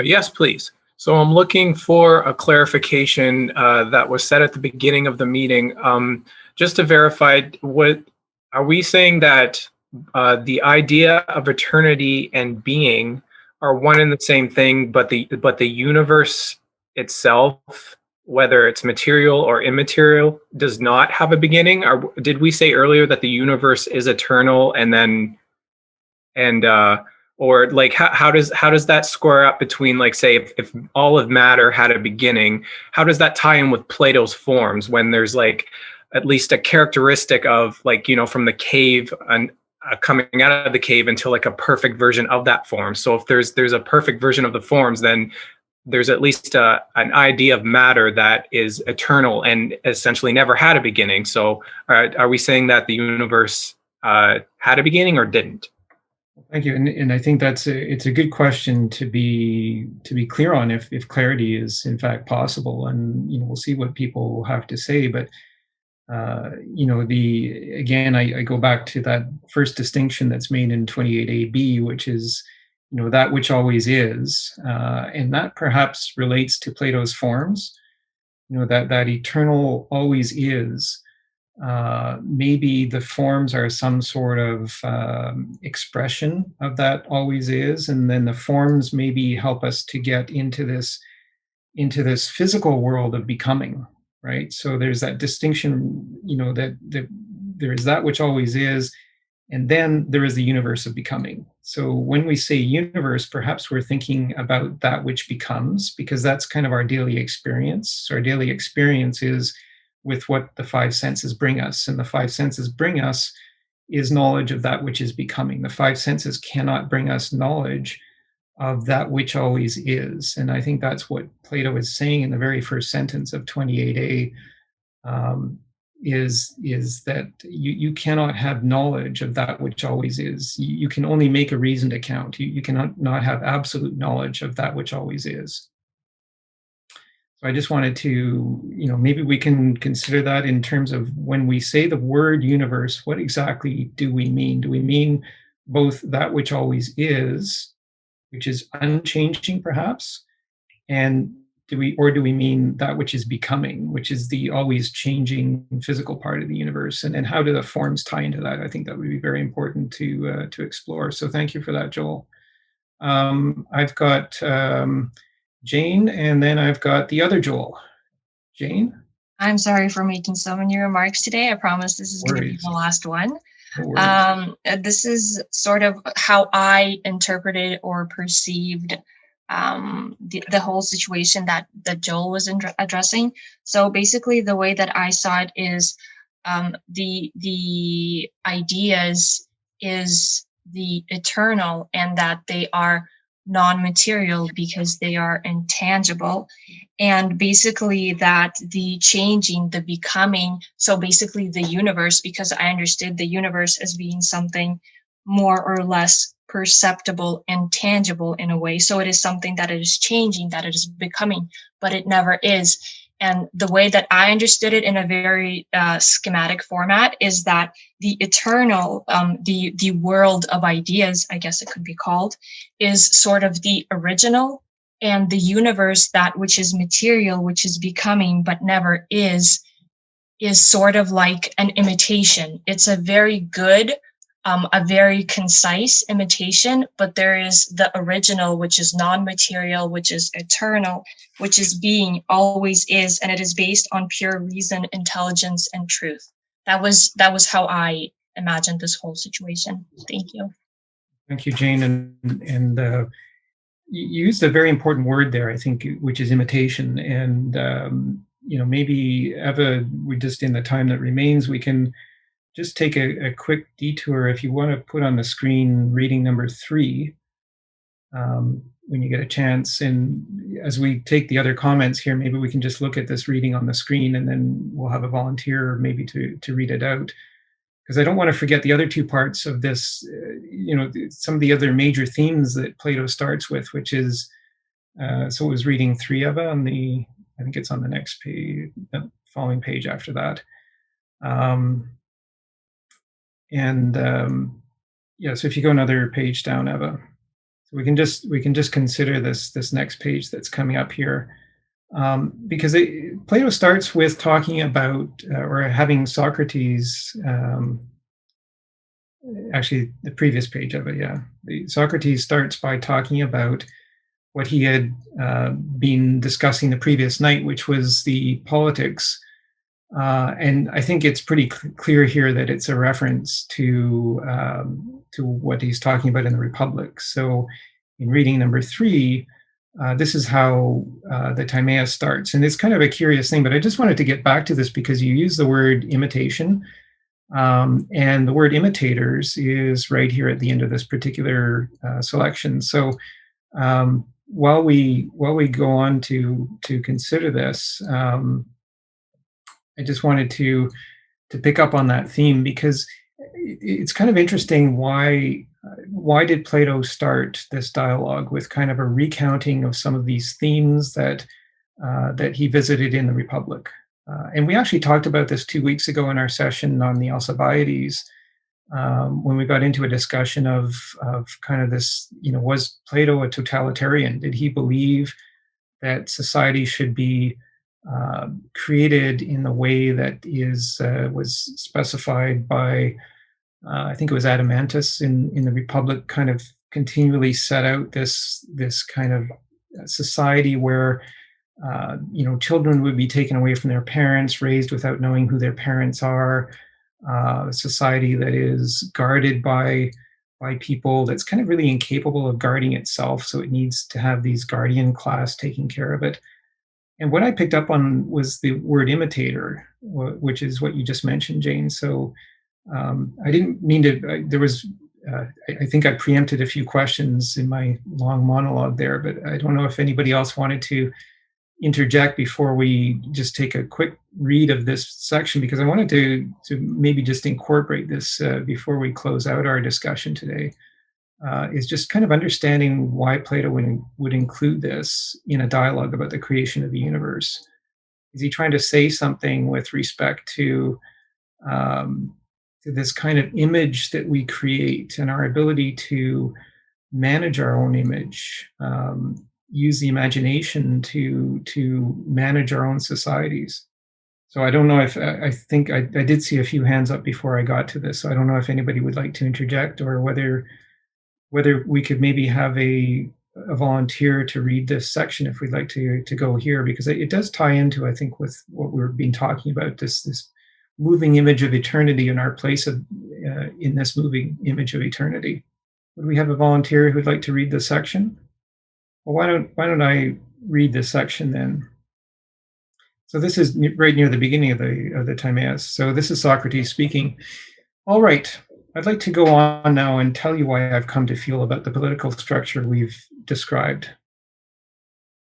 Yes, please. So I'm looking for a clarification that was said at the beginning of the meeting. Just to verify, what are we saying, that the idea of eternity and being are one and the same thing, but the universe itself, whether it's material or immaterial, does not have a beginning? Or did we say earlier that the universe is eternal, or like how does that square up between, like, say, if all of matter had a beginning, how does that tie in with Plato's forms, when there's like at least a characteristic of, like, from the cave and coming out of the cave until like a perfect version of that form? So if there's a perfect version of the forms, then there's at least an idea of matter that is eternal and essentially never had a beginning. So are we saying that the universe had a beginning or didn't? Thank you, and I think it's a good question to be clear on if clarity is in fact possible, and we'll see what people have to say. But the again, I go back to that first distinction that's made in 28ab, which is that which always is, and that perhaps relates to Plato's forms. That eternal always is. Maybe the forms are some sort of expression of that always is, and then the forms maybe help us to get into this physical world of becoming, right? So there's that distinction, that there is that which always is, and then there is the universe of becoming. So when we say universe, perhaps we're thinking about that which becomes, because that's kind of our daily experience. So our daily experience is with what the five senses bring us. And the five senses bring us is knowledge of that which is becoming. The five senses cannot bring us knowledge of that which always is. And I think that's what Plato is saying in the very first sentence of 28a, is that you cannot have knowledge of that which always is. You can only make a reasoned account. You cannot not have absolute knowledge of that which always is. So I just wanted to, maybe we can consider that in terms of when we say the word universe, what exactly do we mean? Do we mean both that which always is, which is unchanging perhaps, and do we mean that which is becoming, which is the always changing physical part of the universe? And how do the forms tie into that? I think that would be very important to explore. So thank you for that, Joel. I've got Jane, and then I've got the other Joel. Jane? I'm sorry for making so many remarks today. I promise this is going to be the last one. This is sort of how I interpreted or perceived the whole situation that Joel was addressing. So basically, the way that I saw it is the ideas is the eternal, and that they are non-material because they are intangible, and basically that the changing, the becoming, so basically the universe, because I understood the universe as being something more or less perceptible and tangible in a way. So it is something that it is changing, that it is becoming, but it never is. And the way that I understood it in a very schematic format is that the eternal, the world of ideas, I guess it could be called, is sort of the original, and the universe, that which is material, which is becoming but never is sort of like an imitation. It's a very good, a very concise imitation, but there is the original, which is non-material, which is eternal, which is being, always is, and it is based on pure reason, intelligence, and truth. That was how I imagined this whole situation. Thank you. Thank you, Jane. And you used a very important word there, I think, which is imitation. And maybe, Eva, we just, in the time that remains, we can just take a quick detour. If you want to put on the screen reading number 3, when you get a chance. And as we take the other comments here, maybe we can just look at this reading on the screen, and then we'll have a volunteer maybe to read it out. Because I don't want to forget the other two parts of this, some of the other major themes that Plato starts with, which is, so it was reading 3, Eva, I think it's on the next page, the following page after that. So if you go another page down, Eva, so we can just consider this next page that's coming up here, because Plato starts with talking about or having Socrates. Actually, the previous page of it, yeah. Socrates starts by talking about what he had been discussing the previous night, which was the politics. And I think it's pretty clear here that it's a reference to what he's talking about in the Republic. So in reading number 3, this is how the Timaeus starts. And it's kind of a curious thing, but I just wanted to get back to this because you use the word imitation. And the word imitators is right here at the end of this particular selection. So while we go on to consider this, I just wanted to pick up on that theme, because it's kind of interesting why why did Plato start this dialogue with kind of a recounting of some of these themes that he visited in the Republic? And we actually talked about this 2 weeks ago in our session on the Alcibiades, when we got into a discussion of kind of this, was Plato a totalitarian? Did he believe that society should be created in the way that was specified by, I think it was Adamantus in the Republic, kind of continually set out this kind of society where children would be taken away from their parents, raised without knowing who their parents are, a society that is guarded by people that's kind of really incapable of guarding itself, so it needs to have these guardian class taking care of it. And what I picked up on was the word imitator, which is what you just mentioned, Jane. So I didn't mean to, there was, I think I preempted a few questions in my long monologue there, but I don't know if anybody else wanted to interject before we just take a quick read of this section, because I wanted to maybe just incorporate this before we close out our discussion today, is just kind of understanding why Plato would include this in a dialogue about the creation of the universe. Is he trying to say something with respect to this kind of image that we create and our ability to manage our own image, use the imagination to manage our own societies? So I don't know if, I think I did see a few hands up before I got to this. So I don't know if anybody would like to interject, or whether we could maybe have a volunteer to read this section if we'd like to go here, because it does tie into, I think, with what we've been talking about, this moving image of eternity and our place of in this moving image of eternity. Would we have a volunteer who'd like to read this section? Well, why don't I read this section then? So this is right near the beginning of the Timaeus. So this is Socrates speaking. All right, I'd like to go on now and tell you why I've come to feel about the political structure we've described.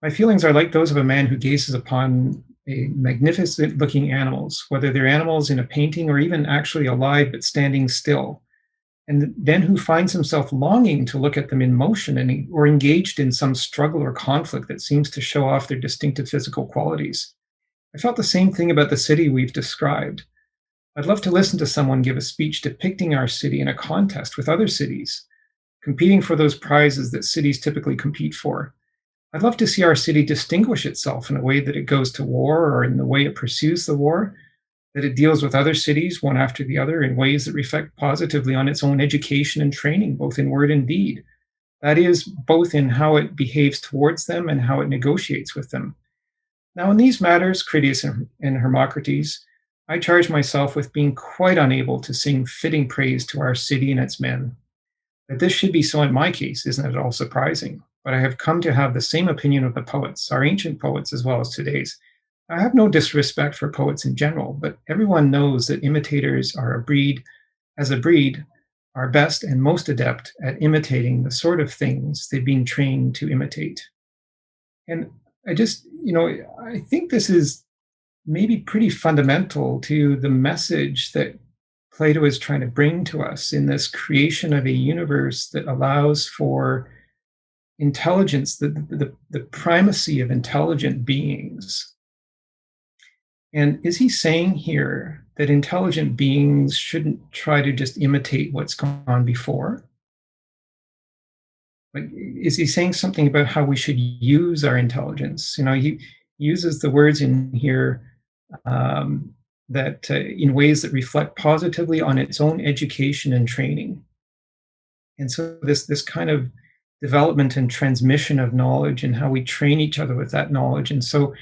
My feelings are like those of a man who gazes upon a magnificent-looking animals, whether they're animals in a painting or even actually alive but standing still, and then who finds himself longing to look at them in motion or engaged in some struggle or conflict that seems to show off their distinctive physical qualities. I felt the same thing about the city we've described. I'd love to listen to someone give a speech depicting our city in a contest with other cities, competing for those prizes that cities typically compete for. I'd love to see our city distinguish itself in a way that it goes to war, or in the way it pursues the war, that it deals with other cities one after the other in ways that reflect positively on its own education and training, both in word and deed. That is, both in how it behaves towards them and how it negotiates with them. Now, in these matters, Critias and Hermocrates, I charge myself with being quite unable to sing fitting praise to our city and its men. That this should be so in my case isn't at all surprising, but I have come to have the same opinion of the poets, our ancient poets as well as today's. I have no disrespect for poets in general, but everyone knows that imitators are as a breed, are best and most adept at imitating the sort of things they've been trained to imitate. And I just, I think this is maybe pretty fundamental to the message that Plato is trying to bring to us in this creation of a universe that allows for intelligence, the primacy of intelligent beings. And is he saying here that intelligent beings shouldn't try to just imitate what's gone before? Like, is he saying something about how we should use our intelligence? He uses the words in here that in ways that reflect positively on its own education and training. And so this kind of development and transmission of knowledge, and how we train each other with that knowledge. And so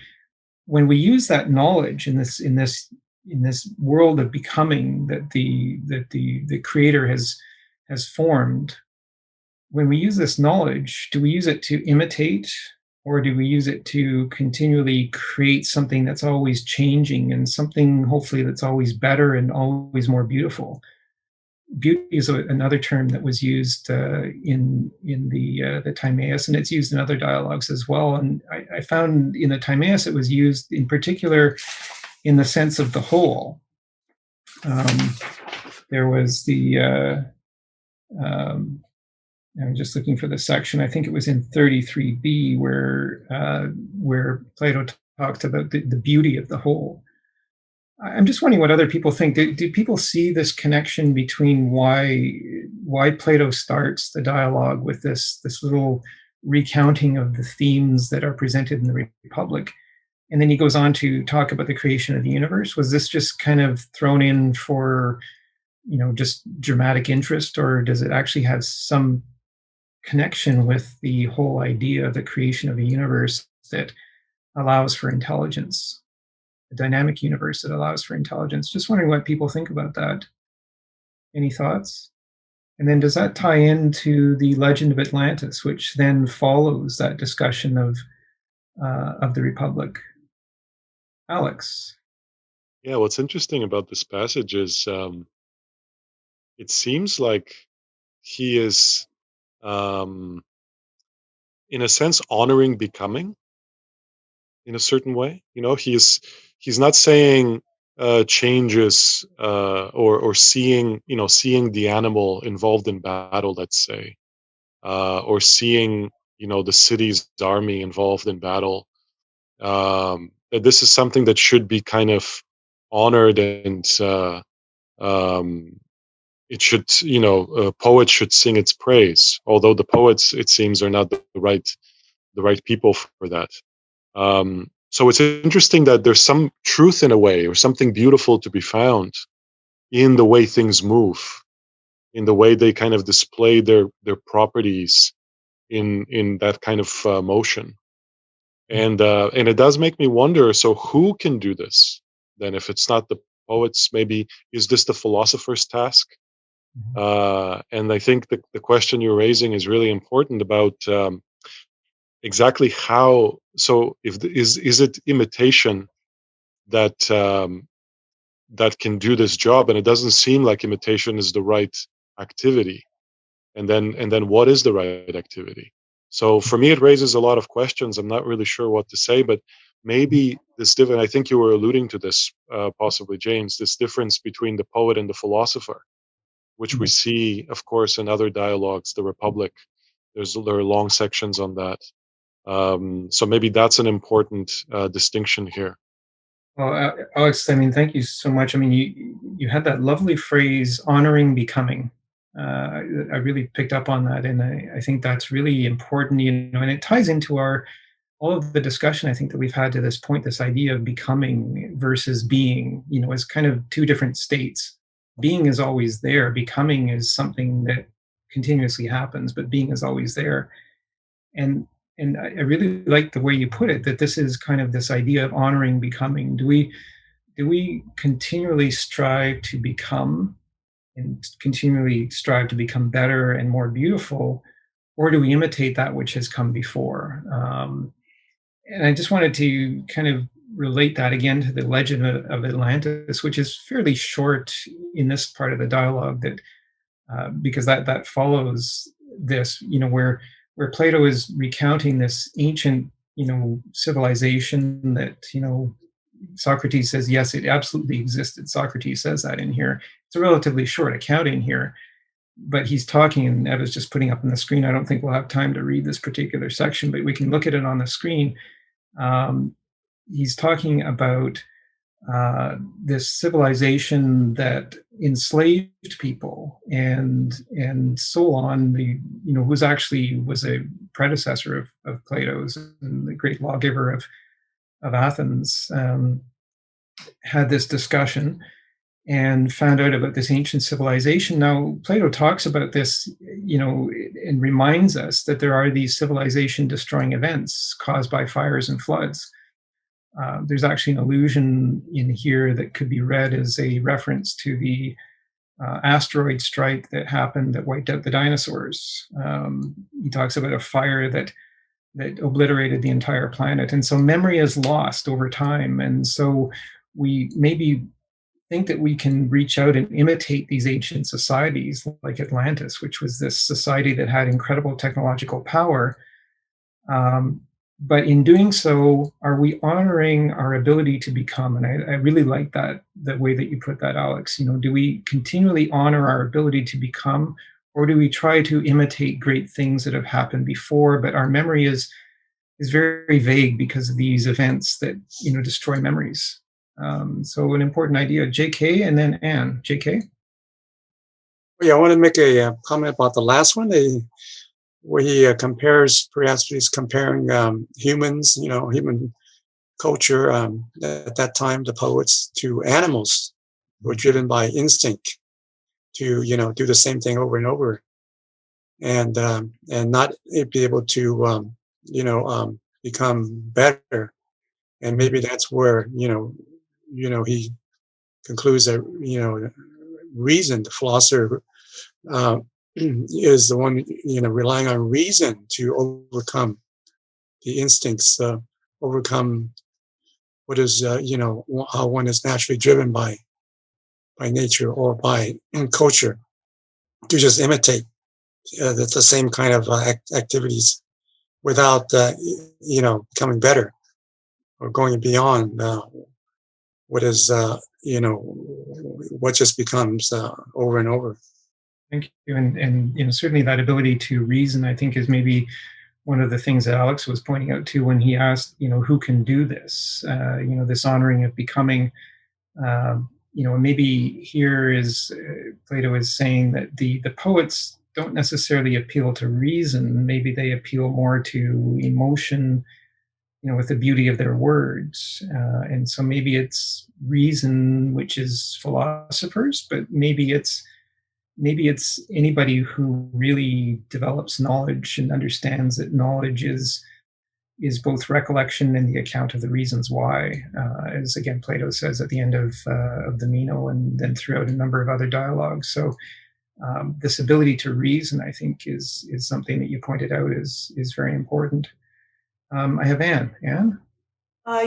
when we use that knowledge in this world of becoming that the creator has formed, when we use this knowledge, do we use it to imitate, or do we use it to continually create something that's always changing, and something hopefully that's always better and always more beautiful? Beauty is another term that was used in the Timaeus, and it's used in other dialogues as well. And I found in the Timaeus it was used in particular in the sense of the whole. There was the I'm just looking for the section. I think it was in 33b where Plato talked about the beauty of the whole. I'm just wondering what other people think. Do people see this connection between why Plato starts the dialogue with this little recounting of the themes that are presented in the Republic, and then he goes on to talk about the creation of the universe? Was this just kind of thrown in for, just dramatic interest, or does it actually have some connection with the whole idea of the creation of a universe that allows for intelligence? A dynamic universe that allows for intelligence. Just wondering what people think about that. Any thoughts? And then does that tie into the legend of Atlantis, which then follows that discussion of the Republic? Alex? Yeah, what's interesting about this passage is it seems like he is, in a sense, honoring becoming in a certain way. He's not saying changes or seeing the animal involved in battle, let's say, or seeing the city's army involved in battle. That this is something that should be kind of honored, and um, it should, poets should sing its praise. Although the poets, it seems, are not the right people for that. So it's interesting that there's some truth in a way, or something beautiful to be found in the way things move, in the way they kind of display their properties in that kind of motion. And it does make me wonder, so who can do this then? If it's not the poets, maybe is this the philosopher's task? And I think the question you're raising is really important about exactly how. So, is it imitation that that can do this job? And it doesn't seem like imitation is the right activity. And then what is the right activity? So for me, it raises a lot of questions. I'm not really sure what to say, but maybe this different. I think you were alluding to this, possibly, James. This difference between the poet and the philosopher, which we see, of course, in other dialogues. The Republic, there are long sections on that. So maybe that's an important distinction here. Well, Alex, I mean, thank you so much. I mean, you had that lovely phrase, honoring becoming. I really picked up on that, and I think that's really important, and it ties into all of the discussion I think that we've had to this point, this idea of becoming versus being, as kind of two different states. Being is always there. Becoming is something that continuously happens, but being is always there. And I really like the way you put it, that this is kind of this idea of honoring becoming. Do we continually strive to become, and continually strive to become better and more beautiful, or do we imitate that which has come before? And I just wanted to kind of relate that again to the legend of Atlantis, which is fairly short in this part of the dialogue, that because that follows this, where Plato is recounting this ancient, civilization that, Socrates says, yes, it absolutely existed. Socrates says that in here. It's a relatively short account in here, but he's talking, and Eva's just putting up on the screen. I don't think we'll have time to read this particular section, but we can look at it on the screen. He's talking about this civilization that enslaved people and so on. Who's actually was a predecessor of Plato's, and the great lawgiver of Athens, had this discussion and found out about this ancient civilization. Now, Plato talks about this, and reminds us that there are these civilization-destroying events caused by fires and floods. There's actually an allusion in here that could be read as a reference to the asteroid strike that happened that wiped out the dinosaurs. He talks about a fire that obliterated the entire planet. And so memory is lost over time. And so we maybe think that we can reach out and imitate these ancient societies like Atlantis, which was this society that had incredible technological power. But in doing so, are we honoring our ability to become? And I really like that way that you put that, Alex. Do we continually honor our ability to become, or do we try to imitate great things that have happened before, but our memory is very vague because of these events that destroy memories? So an important idea. JK and then Anne. JK. Yeah, I want to make a comment about the last one. Where he compares, perhaps he's comparing humans, human culture at that time, the poets, to animals who were driven by instinct to, do the same thing over and over, and not be able to, become better. And maybe that's where, he concludes that, reason, the philosopher, is the one, relying on reason to overcome the instincts, overcome what is, how one is naturally driven by nature or by culture, to just imitate the same kind of activities without, becoming better or going beyond what is, what just becomes over and over. Thank you. And certainly that ability to reason, I think, is maybe one of the things that Alex was pointing out too when he asked, who can do this? This honoring of becoming. Maybe here is Plato is saying that the poets don't necessarily appeal to reason. Maybe they appeal more to emotion, with the beauty of their words. And so maybe it's reason, which is philosophers, but maybe it's anybody who really develops knowledge and understands that knowledge is both recollection and the account of the reasons why, as again Plato says at the end of the Meno, and then throughout a number of other dialogues. So this ability to reason, I think, is something that you pointed out is very important. I have Anne. Anne?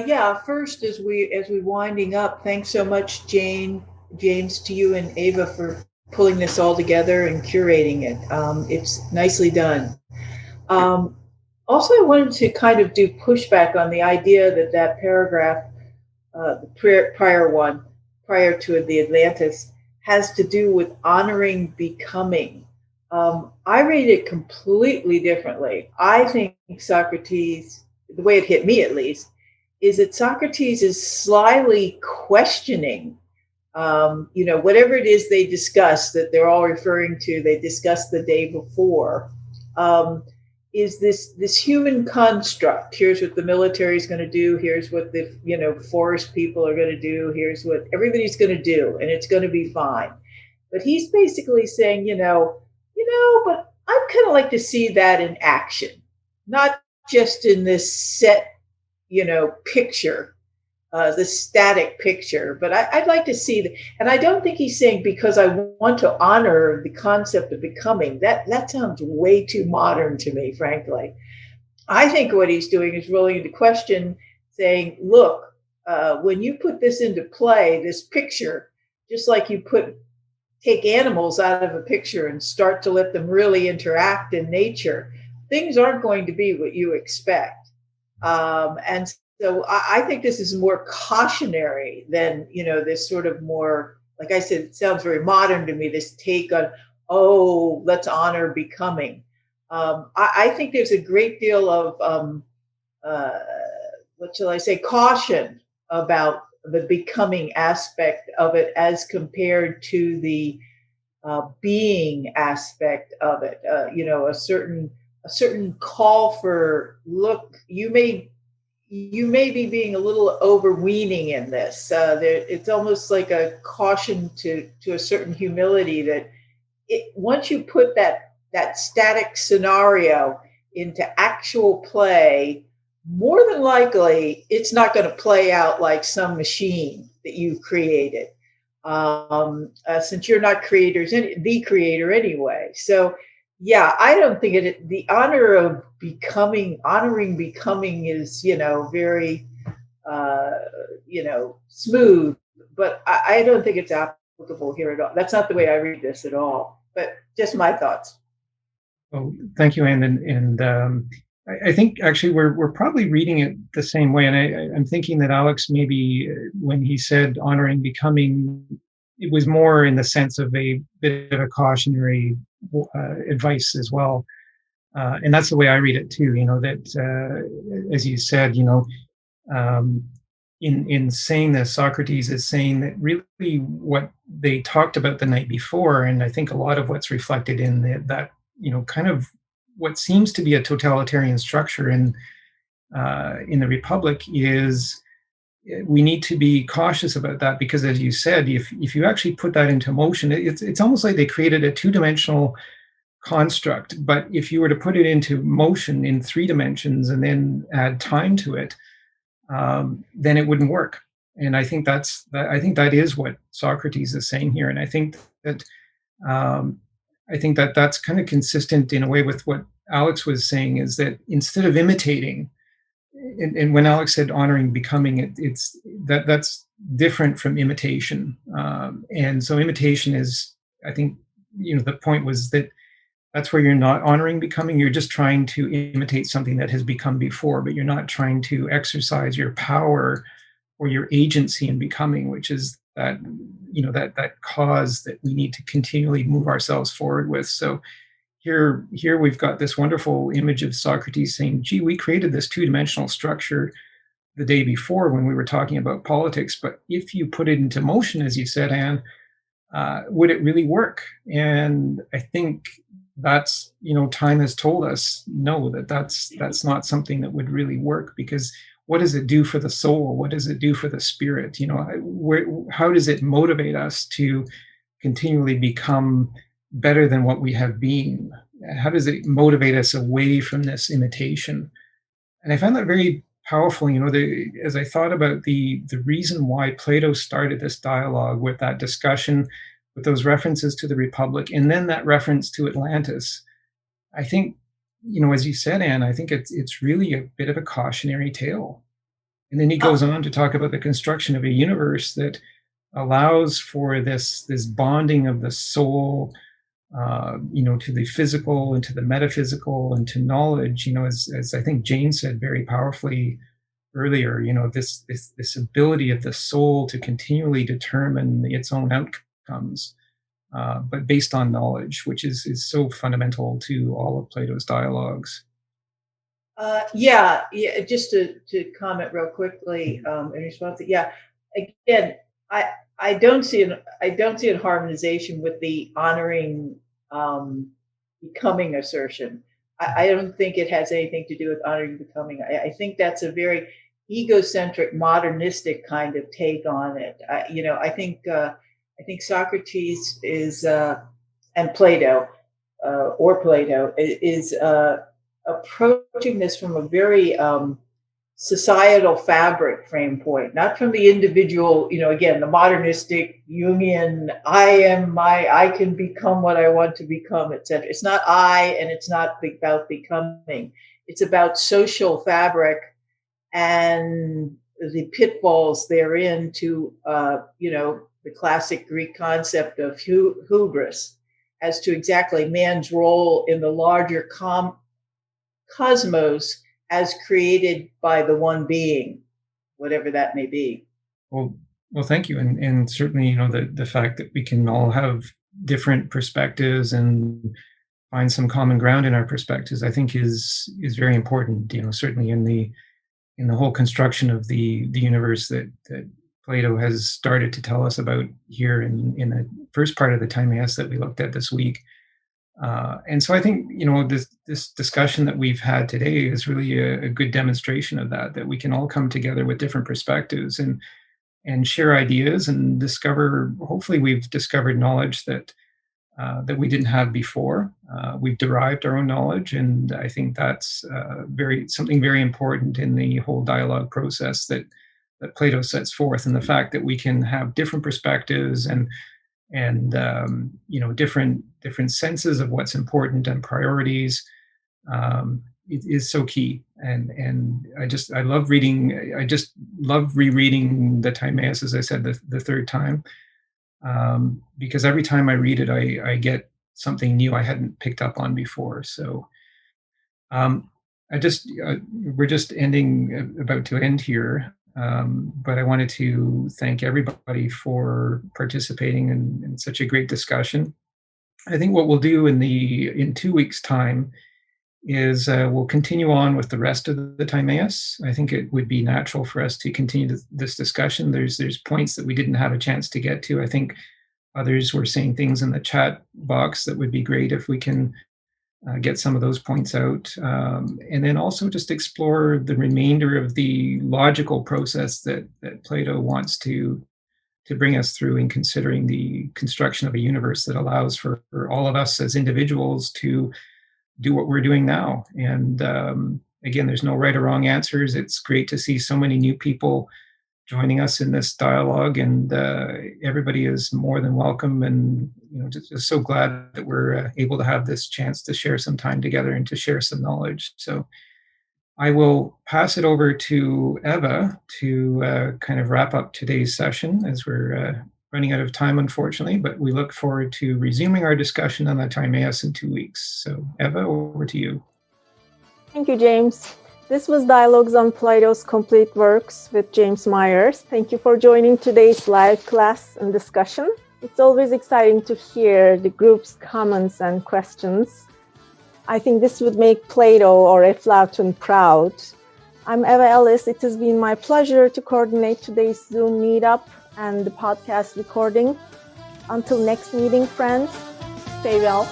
Yeah, first, as we winding up, thanks so much, James, to you and Ava for pulling this all together and curating it. It's nicely done. Also, I wanted to kind of do pushback on the idea that paragraph, the prior one, prior to the Atlantis, has to do with honoring becoming. I read it completely differently. I think Socrates, the way it hit me at least, is that Socrates is slyly questioning, whatever it is they discuss that they're all referring to, they discussed the day before, is this human construct. Here's what the military is going to do. Here's what the forest people are going to do. Here's what everybody's going to do, and it's going to be fine. But he's basically saying, but I'd kind of like to see that in action, not just in this set, picture, the static picture. But I'd like to see that. And I don't think he's saying because I want to honor the concept of becoming. That sounds way too modern to me, frankly. I think what he's doing is rolling into question, saying, look, when you put this into play, this picture, just like you take animals out of a picture and start to let them really interact in nature, things aren't going to be what you expect. And so I think this is more cautionary than, this sort of more, like I said, it sounds very modern to me, this take on, let's honor becoming. I think there's a great deal of, what shall I say, caution about the becoming aspect of it as compared to the being aspect of it. A certain call for, look, you may be being a little overweening in this. It's almost like a caution to a certain humility that once you put that static scenario into actual play, more than likely, it's not going to play out like some machine that you've created, since you're not the creator anyway. So, yeah, I don't think the honor of honoring becoming is, very, smooth, but I don't think it's applicable here at all. That's not the way I read this at all, but just my thoughts. Oh, thank you, Anne. And I think actually we're probably reading it the same way. And I'm thinking that Alex, maybe when he said honoring becoming, it was more in the sense of a bit of a cautionary advice as well. And that's the way I read it too. That as you said, um, in saying this, Socrates is saying that really what they talked about the night before, and I think a lot of what's reflected in that kind of what seems to be a totalitarian structure in the Republic is we need to be cautious about that, because as you said, if you actually put that into motion, it's almost like they created a two-dimensional construct. But if you were to put it into motion in 3 dimensions and then add time to it, then it wouldn't work. And I think that is what Socrates is saying here. And um, I think that that's kind of consistent in a way with what Alex was saying, is that instead of imitating, and when Alex said honoring becoming, it's that's different from imitation. And so imitation is, I think, the point was that that's where you're not honoring becoming. You're just trying to imitate something that has become before, but you're not trying to exercise your power or your agency in becoming, which is that that cause that we need to continually move ourselves forward with. So here we've got this wonderful image of Socrates saying, gee, we created this two-dimensional structure the day before when we were talking about politics, but if you put it into motion, as you said, Anne, would it really work? And I think that's, time has told us, no, that's not something that would really work, because what does it do for the soul? What does it do for the spirit? How does it motivate us to continually become better than what we have been? How does it motivate us away from this imitation? And I found that very powerful. As I thought about the reason why Plato started this dialogue with that discussion, with those references to the Republic, and then that reference to Atlantis, I think, as you said, Anne, I think it's really a bit of a cautionary tale. And then he goes on to talk about the construction of a universe that allows for this bonding of the soul, to the physical and to the metaphysical and to knowledge. As I think Jane said very powerfully earlier, this ability of the soul to continually determine its own outcomes, but based on knowledge, which is so fundamental to all of Plato's dialogues. Yeah. Just to comment real quickly in response to, again, I don't see a harmonization with the honoring becoming assertion. I don't think it has anything to do with honoring becoming. I think that's a very egocentric, modernistic kind of take on it. I think Socrates is and Plato is approaching this from a very societal fabric frame point, not from the individual, again, the modernistic Jungian, I can become what I want to become, etc. It's not I, and it's not about becoming. It's about social fabric and the pitfalls therein to, the classic Greek concept of hubris as to exactly man's role in the larger cosmos as created by the one being, whatever that may be. Well, thank you, and certainly, the fact that we can all have different perspectives and find some common ground in our perspectives, I think is very important. Certainly in the whole construction of the universe that Plato has started to tell us about here in the first part of the Timaeus that we looked at this week. And so I think, this discussion that we've had today is really a good demonstration of that we can all come together with different perspectives and share ideas and discover, hopefully we've discovered knowledge that we didn't have before. We've derived our own knowledge, and I think that's something very important in the whole dialogue process that Plato sets forth, and the fact that we can have different perspectives and different senses of what's important and priorities is so key. And I love reading. I just love rereading the Timaeus, as I said, the third time, because every time I read it, I get something new I hadn't picked up on before. So we're just about to end here. But I wanted to thank everybody for participating in such a great discussion. I think what we'll do in 2 weeks' time is we'll continue on with the rest of the Timaeus. I think it would be natural for us to continue this discussion. There's points that we didn't have a chance to get to. I think others were saying things in the chat box that would be great if we can get some of those points out. And then also just explore the remainder of the logical process that Plato wants to bring us through in considering the construction of a universe that allows for all of us as individuals to do what we're doing now. And again, there's no right or wrong answers. It's great to see so many new people joining us in this dialogue, and everybody is more than welcome. And just so glad that we're able to have this chance to share some time together and to share some knowledge. So I will pass it over to Eva to kind of wrap up today's session, as we're running out of time, unfortunately, but we look forward to resuming our discussion on the Timaeus in 2 weeks. So Eva, over to you. Thank you, James. This was Dialogues on Plato's Complete Works with James Myers. Thank you for joining today's live class and discussion. It's always exciting to hear the group's comments and questions. I think this would make Plato or Eflatun proud. I'm Eva Ellis. It has been my pleasure to coordinate today's Zoom meetup and the podcast recording. Until next meeting, friends, stay well.